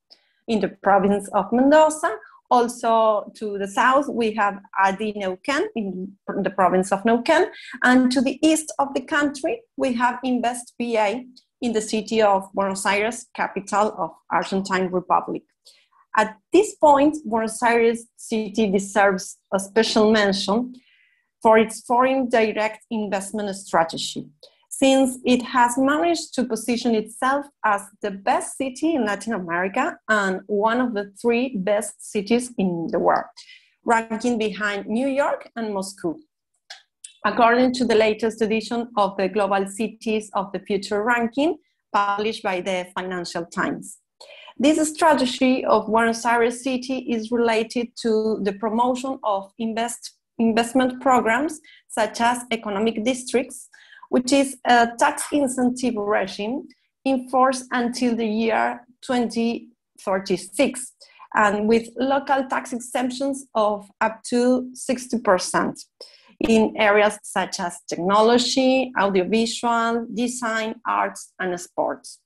in the province of Mendoza. Also to the south, we have Adi Neuquén in the province of Neuquén. And to the east of the country, we have Invest BA in the city of Buenos Aires, capital of Argentine Republic. At this point, Buenos Aires city deserves a special mention for its foreign direct investment strategy, since it has managed to position itself as the best city in Latin America and one of the 3 best cities in the world, ranking behind New York and Moscow, according to the latest edition of the Global Cities of the Future ranking, published by the Financial Times. This strategy of Buenos Aires city is related to the promotion of investment programs such as economic districts, which is a tax incentive regime in force until the year 2036, and with local tax exemptions of up to 60% in areas such as technology, audiovisual, design, arts, and sports.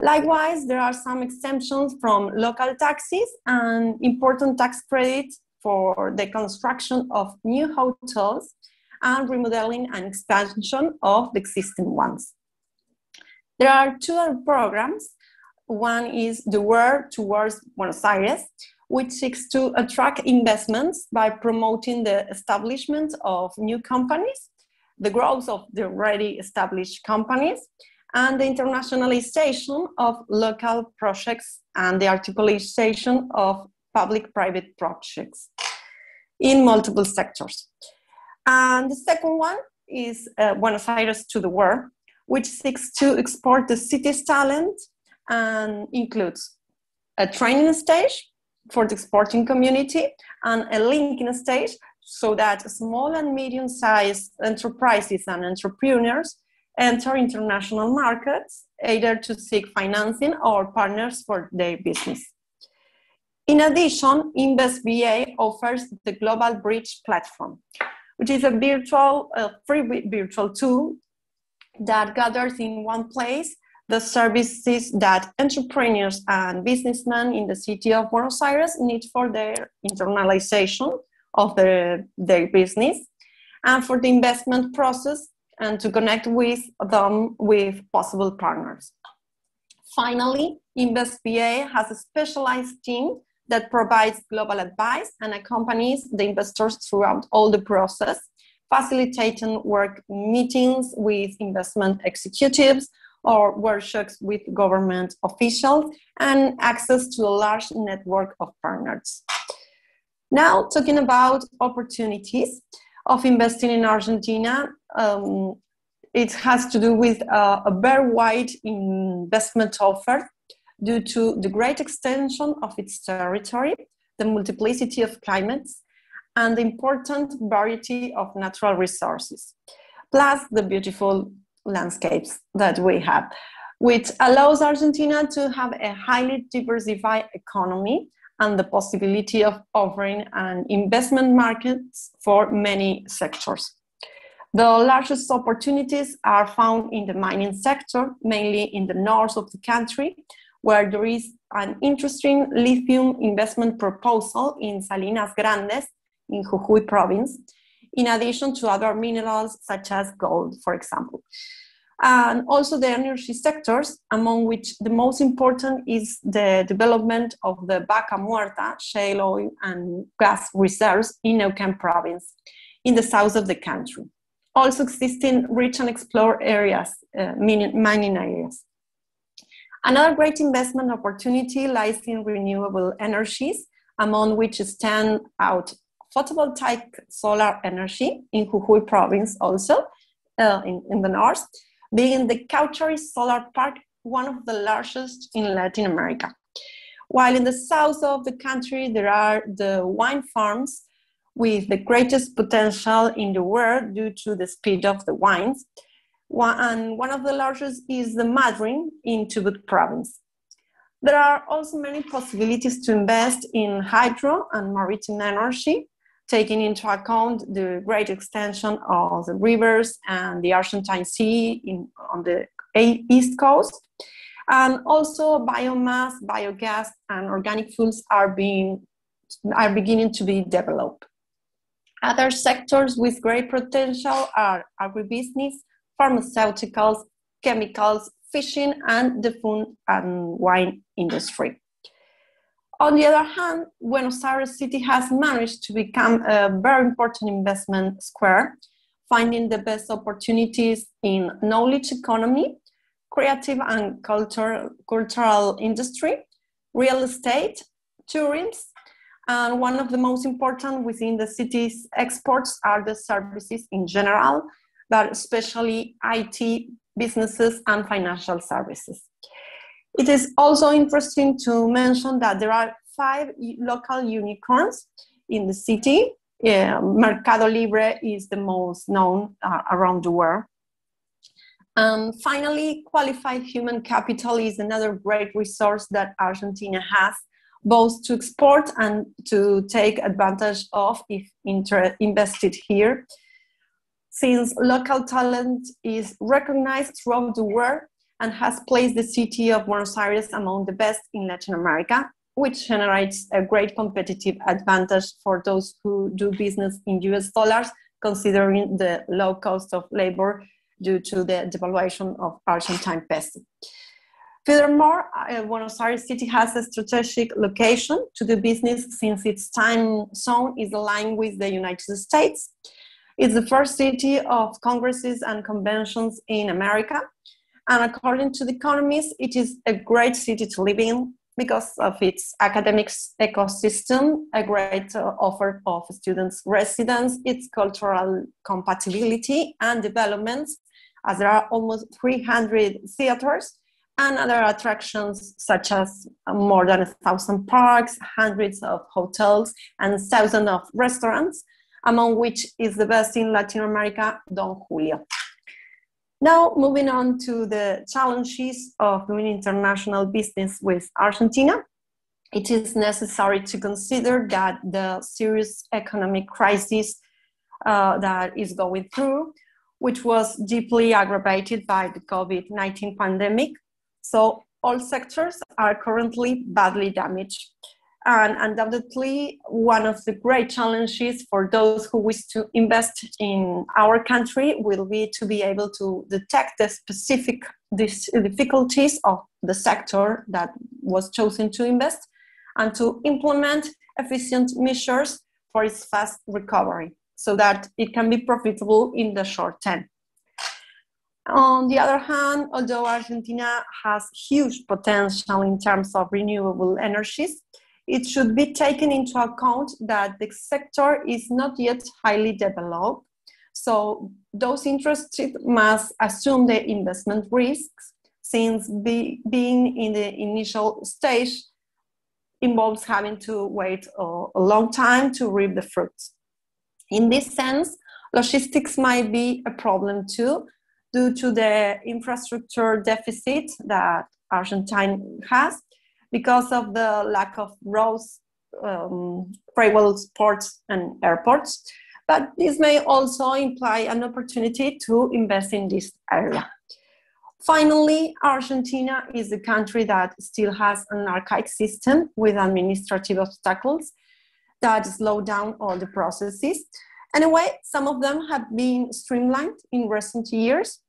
Likewise, there are some exemptions from local taxes and important tax credits for the construction of new hotels and remodeling and expansion of the existing ones. There are 2 other programs. One is the World Towards Buenos Aires, which seeks to attract investments by promoting the establishment of new companies, the growth of the already established companies, and the internationalization of local projects and the articulation of public-private projects in multiple sectors. And the second one is Buenos Aires to the World, which seeks to export the city's talent and includes a training stage for the exporting community and a linking stage so that small and medium-sized enterprises and entrepreneurs enter international markets, either to seek financing or partners for their business. In addition, Invest BA offers the Global Bridge platform, which is a free virtual tool that gathers in one place the services that entrepreneurs and businessmen in the city of Buenos Aires need for their internalization of their business and for the investment process, and to connect with them with possible partners. Finally, InvestBA has a specialized team that provides global advice and accompanies the investors throughout all the process, facilitating work meetings with investment executives or workshops with government officials, and access to a large network of partners. Now, talking about opportunities of investing in Argentina, it has to do with a very wide investment offer due to the great extension of its territory, the multiplicity of climates, and the important variety of natural resources, plus the beautiful landscapes that we have, which allows Argentina to have a highly diversified economy and the possibility of offering an investment markets for many sectors. The largest opportunities are found in the mining sector, mainly in the north of the country, where there is an interesting lithium investment proposal in Salinas Grandes in Jujuy province, in addition to other minerals such as gold, for example. And also the energy sectors, among which the most important is the development of the Vaca Muerta shale oil and gas reserves in Neuquén province, in the south of the country. Also existing rich and explored areas, mining areas. Another great investment opportunity lies in renewable energies, among which stand out photovoltaic solar energy in Jujuy province also, in the north, being the Cauchari Solar Park, one of the largest in Latin America. While in the south of the country, there are the wine farms with the greatest potential in the world due to the speed of the wines. And one of the largest is the Madryn in Chubut province. There are also many possibilities to invest in hydro and maritime energy, taking into account the great extension of the rivers and the Argentine Sea on the east coast. And also biomass, biogas, and organic fuels are beginning to be developed. Other sectors with great potential are agribusiness, pharmaceuticals, chemicals, fishing, and the food and wine industry. On the other hand, Buenos Aires City has managed to become a very important investment square, finding the best opportunities in knowledge economy, creative and cultural industry, real estate, tourism, and one of the most important within the city's exports are the services in general, but especially IT, businesses, and financial services. It is also interesting to mention that there are 5 local unicorns in the city. Mercado Libre is the most known around the world. Finally, qualified human capital is another great resource that Argentina has, both to export and to take advantage of if invested here. Since local talent is recognized throughout the world and has placed the city of Buenos Aires among the best in Latin America, which generates a great competitive advantage for those who do business in US dollars, considering the low cost of labor due to the devaluation of Argentine peso. Furthermore, Buenos Aires City has a strategic location to do business since its time zone is aligned with the United States. It's the first city of congresses and conventions in America. And according to the economists, it is a great city to live in because of its academic ecosystem, a great offer of students' residence, its cultural compatibility and developments, as there are almost 300 theaters and other attractions such as more than 1,000 parks, hundreds of hotels, and thousands of restaurants, among which is the best in Latin America, Don Julio. Now, moving on to the challenges of doing international business with Argentina, it is necessary to consider that the serious economic crisis that is going through which was deeply aggravated by the COVID-19 pandemic. So all sectors are currently badly damaged. And undoubtedly, one of the great challenges for those who wish to invest in our country will be to be able to detect the specific difficulties of the sector that was chosen to invest and to implement efficient measures for its fast recovery so that it can be profitable in the short term. On the other hand, although Argentina has huge potential in terms of renewable energies, it should be taken into account that the sector is not yet highly developed. So those interested must assume the investment risks, since being in the initial stage involves having to wait a long time to reap the fruits. In this sense, logistics might be a problem too, due to the infrastructure deficit that Argentina has, because of the lack of roads, railways, ports, and airports. But this may also imply an opportunity to invest in this area. Finally, Argentina is a country that still has an archaic system with administrative obstacles that slow down all the processes. Anyway, some of them have been streamlined in recent years.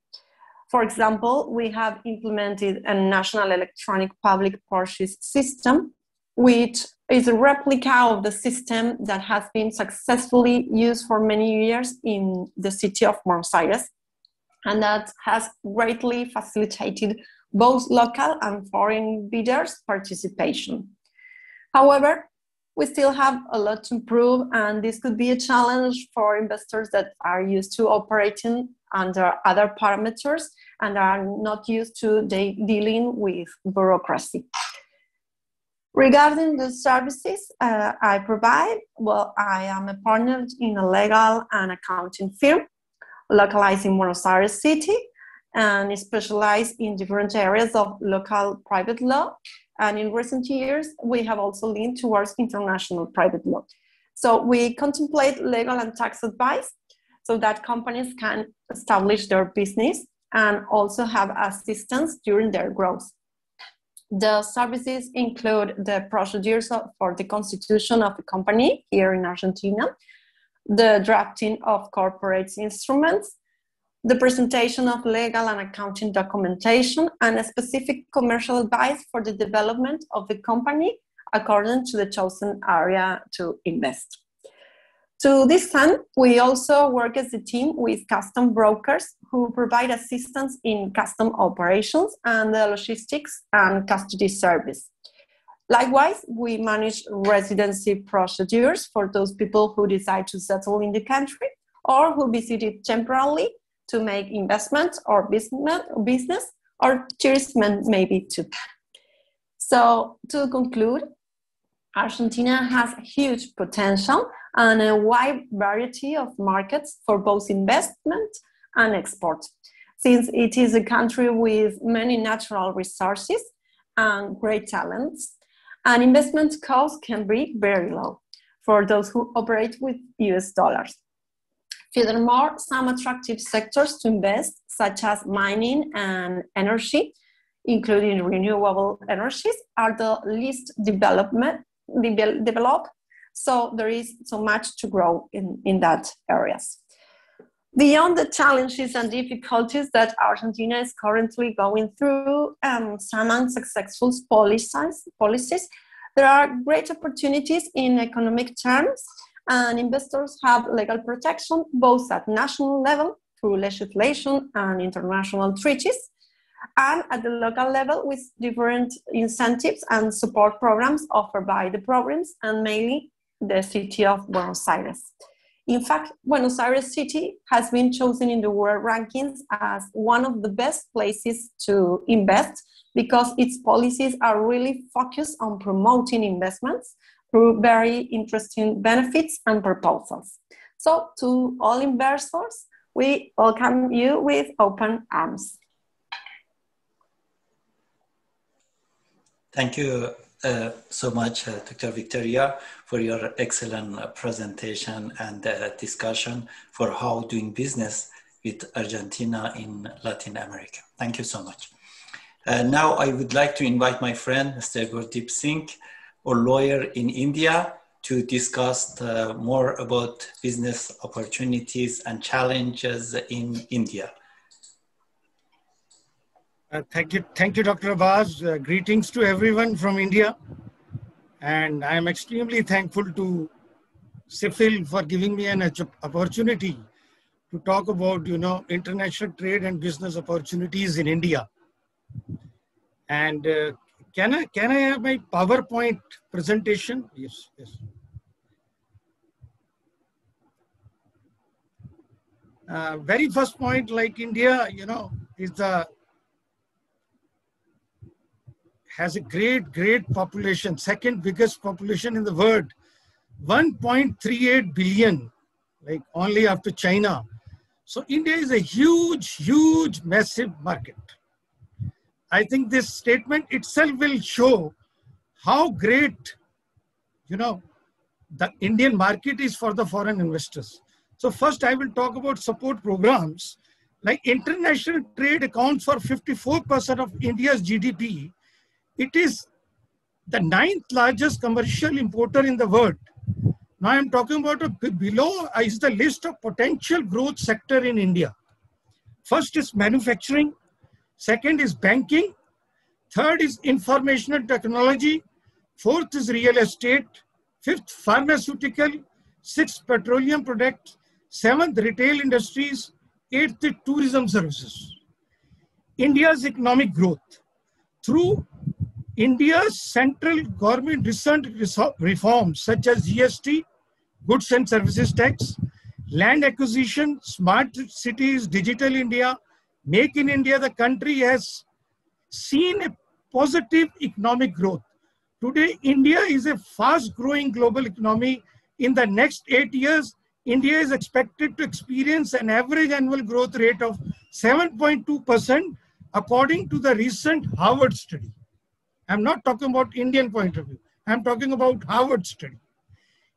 For example, we have implemented a national electronic public purchase system, which is a replica of the system that has been successfully used for many years in the city of Buenos Aires, and that has greatly facilitated both local and foreign bidders' participation. However, we still have a lot to improve, and this could be a challenge for investors that are used to operating under other parameters and are not used to dealing with bureaucracy. Regarding the services I provide, well, I am a partner in a legal and accounting firm localized in Buenos Aires City and specialized in different areas of local private law. And in recent years, we have also leaned towards international private law. So we contemplate legal and tax advice so that companies can establish their business and also have assistance during their growth. The services include the procedures for the constitution of a company here in Argentina, the drafting of corporate instruments, the presentation of legal and accounting documentation, and a specific commercial advice for the development of the company according to the chosen area to invest. To this end, we also work as a team with custom brokers who provide assistance in custom operations and the logistics and custody service. Likewise, we manage residency procedures for those people who decide to settle in the country or who visit it temporarily to make investments or business or tourism maybe too. So to conclude, Argentina has huge potential and a wide variety of markets for both investment and export, since it is a country with many natural resources and great talents, and investment costs can be very low for those who operate with US dollars. Furthermore, some attractive sectors to invest, such as mining and energy, including renewable energies, are the least developed, so there is so much to grow in that areas. Beyond the challenges and difficulties that Argentina is currently going through some unsuccessful policies, there are great opportunities in economic terms, and investors have legal protection both at national level through legislation and international treaties, and at the local level with different incentives and support programs offered by the province and mainly the city of Buenos Aires. In fact, Buenos Aires City has been chosen in the world rankings as one of the best places to invest because its policies are really focused on promoting investments through very interesting benefits and proposals. So to all investors, we welcome you with open arms. Thank you so much, Dr. Victoria, for your excellent presentation and discussion for how doing business with Argentina in Latin America. Thank you so much. Now I would like to invite my friend, Mr. Gurdeep Singh, a lawyer in India, to discuss more about business opportunities and challenges in India. Thank you, Dr. Abbas. Greetings to everyone from India. And I am extremely thankful to SIFIL for giving me an opportunity to talk about, international trade and business opportunities in India. And can I have my PowerPoint presentation? Yes. Very first point, like India, has a great population, second biggest population in the world, 1.38 billion, like only after China. So India is a huge, massive market. I think this statement itself will show how great, the Indian market is for the foreign investors. So first I will talk about support programs. Like international trade accounts for 54% of India's GDP. It is the 9th largest commercial importer in the world. Now I'm talking about below is the list of potential growth sector in India. First is manufacturing. Second is banking. Third is informational technology. Fourth is real estate. Fifth, pharmaceutical. Sixth, petroleum products. Seventh, retail industries. Eighth, tourism services. India's economic growth. Through India's central government recent reforms such as GST, goods and services tax, land acquisition, smart cities, digital India, make in India, the country has seen a positive economic growth. Today, India is a fast growing global economy. In the next 8 years, India is expected to experience an average annual growth rate of 7.2% according to the recent Harvard study. I'm not talking about Indian point of view. I'm talking about Harvard study.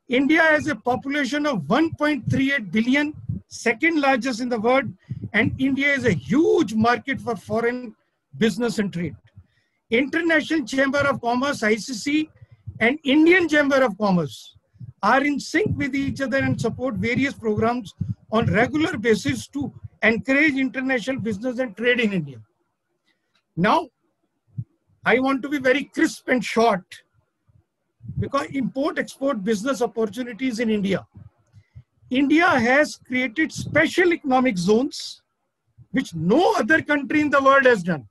India has a population of 1.38 billion, second largest in the world, and India is a huge market for foreign business and trade. International Chamber of Commerce, ICC, and Indian Chamber of Commerce are in sync with each other and support various programs on regular basis to encourage international business and trade in India. Now, I want to be very crisp and short because import-export business opportunities in India. India has created special economic zones which no other country in the world has done.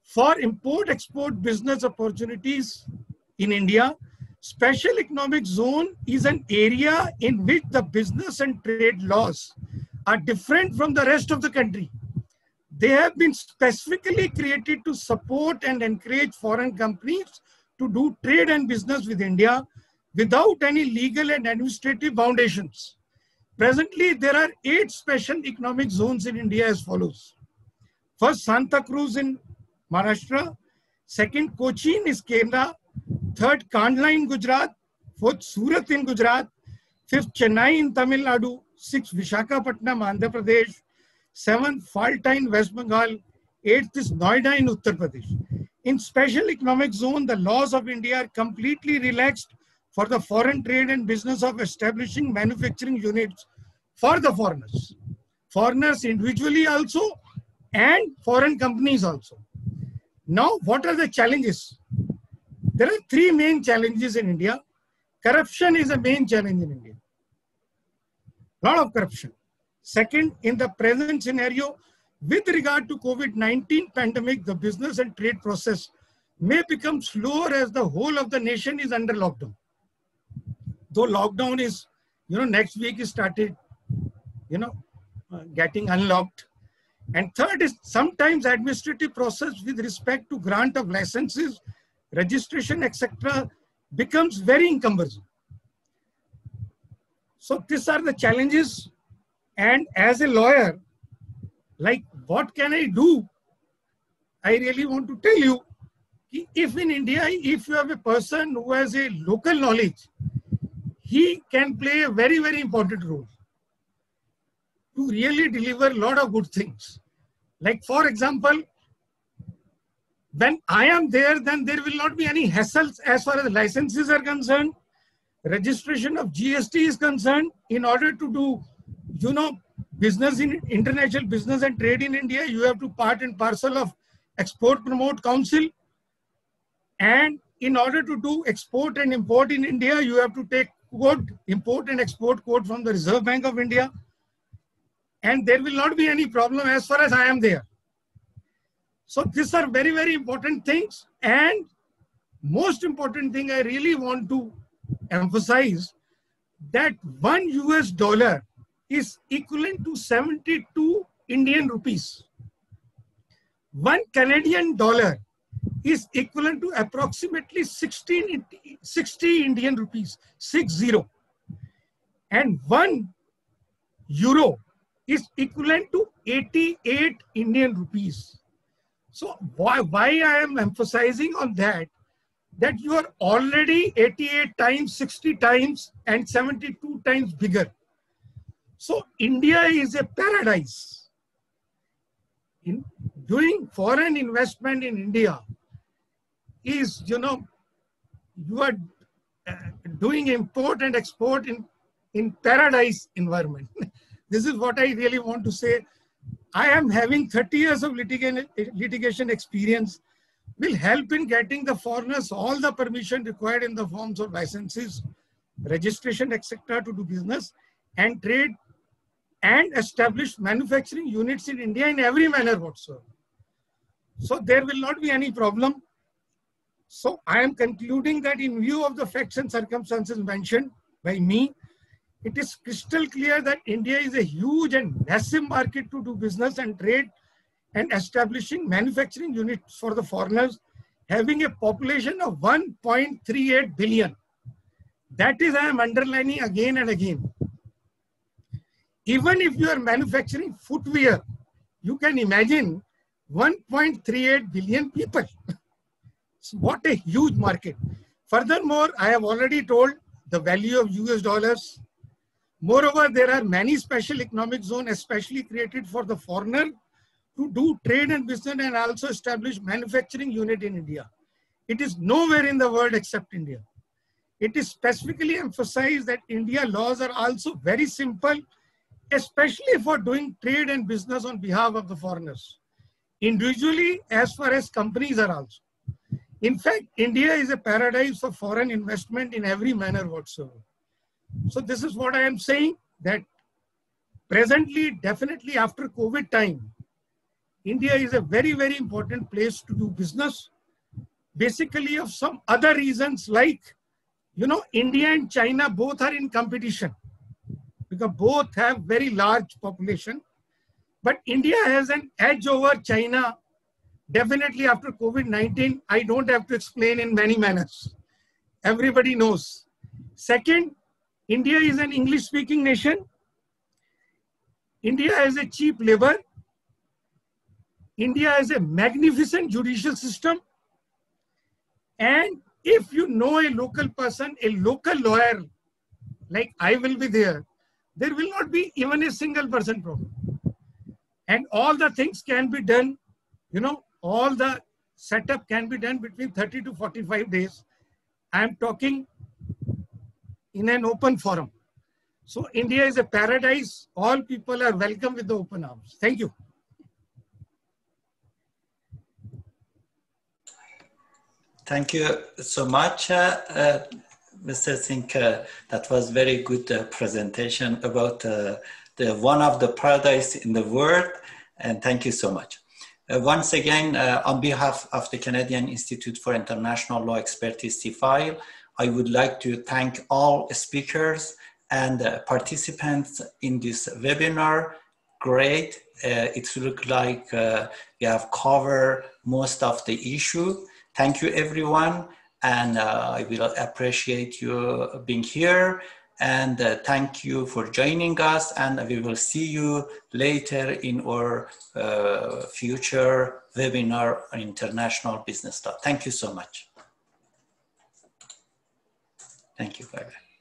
For import-export business opportunities in India, special economic zone is an area in which the business and trade laws are different from the rest of the country. They have been specifically created to support and encourage foreign companies to do trade and business with India without any legal and administrative foundations. Presently, there are 8 special economic zones in India as follows. First, Santa Cruz in Maharashtra. Second, Cochin is Kerala. Third, Kandla in Gujarat. Fourth, Surat in Gujarat. Fifth, Chennai in Tamil Nadu. Sixth, Visakhapatnam, Andhra Pradesh. Seventh, Falta in West Bengal. Eighth is Noida in Uttar Pradesh. In special economic zone, the laws of India are completely relaxed for the foreign trade and business of establishing manufacturing units for the foreigners. Foreigners individually also and foreign companies also. Now, what are the challenges? There are 3 main challenges in India. Corruption is a main challenge in India. A lot of corruption. Second, in the present scenario, with regard to COVID-19 pandemic, the business and trade process may become slower as the whole of the nation is under lockdown. Though lockdown is, next week is started, getting unlocked. And third is sometimes administrative process with respect to grant of licenses, registration, etc. becomes very encumbersome. So these are the challenges. And as a lawyer, like what can I do? I really want to tell you, if in India, if you have a person who has a local knowledge, he can play a very, very important role. to really deliver a lot of good things. Like for example, when I am there, then there will not be any hassles as far as licenses are concerned. Registration of GST is concerned. In order to do, business in international business and trade in India, you have to part and parcel of Export Promote Council. And in order to do export and import in India, you have to take code, import and export code from the Reserve Bank of India. And there will not be any problem as far as I am there. So these are very, very important things. And most important thing I really want to emphasize that $1 is equivalent to 72 Indian rupees. 1 Canadian dollar is equivalent to approximately 60 Indian rupees, 60. And 1 euro is equivalent to 88 Indian rupees. So why I am emphasizing on that you are already 88 times, 60 times, and 72 times bigger. So India is a paradise. In doing foreign investment in India is, you are doing import and export in paradise environment. This is what I really want to say. I am having 30 years of litigation experience, will help in getting the foreigners all the permission required in the forms of licenses, registration, etc. to do business and trade and establish manufacturing units in India in every manner whatsoever. So there will not be any problem. So I am concluding that in view of the facts and circumstances mentioned by me, it is crystal clear that India is a huge and massive market to do business and trade and establishing manufacturing units for the foreigners, having a population of 1.38 billion. That is, I am underlining again and again. Even if you are manufacturing footwear, you can imagine 1.38 billion people. What a huge market. Furthermore, I have already told the value of US dollars. Moreover, there are many special economic zones especially created for the foreigner to do trade and business and also establish manufacturing unit in India. It is nowhere in the world except India. It is specifically emphasized that India laws are also very simple, especially for doing trade and business on behalf of the foreigners, individually as far as companies are also. In fact, India is a paradise for foreign investment in every manner whatsoever. So this is what I am saying, that presently, definitely after COVID time, India is a very, very important place to do business. Basically of some other reasons like, India and China both are in competition because both have very large population. But India has an edge over China. Definitely after COVID-19, I don't have to explain in many manners. Everybody knows. Second, India is an English-speaking nation. India has a cheap labor. India has a magnificent judicial system. And if you know a local person, a local lawyer, like I will be there will not be even a single person problem. And all the things can be done, all the setup can be done between 30 to 45 days. I am talking in an open forum. So India is a paradise. All people are welcome with the open arms. Thank you. Thank you so much, Mr. Singh. That was very good presentation about one of the paradise in the world. And thank you so much. Once again, on behalf of the Canadian Institute for International Law Expertise, CFILE, I would like to thank all speakers and participants in this webinar. Great. It looks like we have covered most of the issue. Thank you, everyone. And I will appreciate you being here. And thank you for joining us. And we will see you later in our future webinar on international business law. Thank you so much. Thank you. Bye-bye.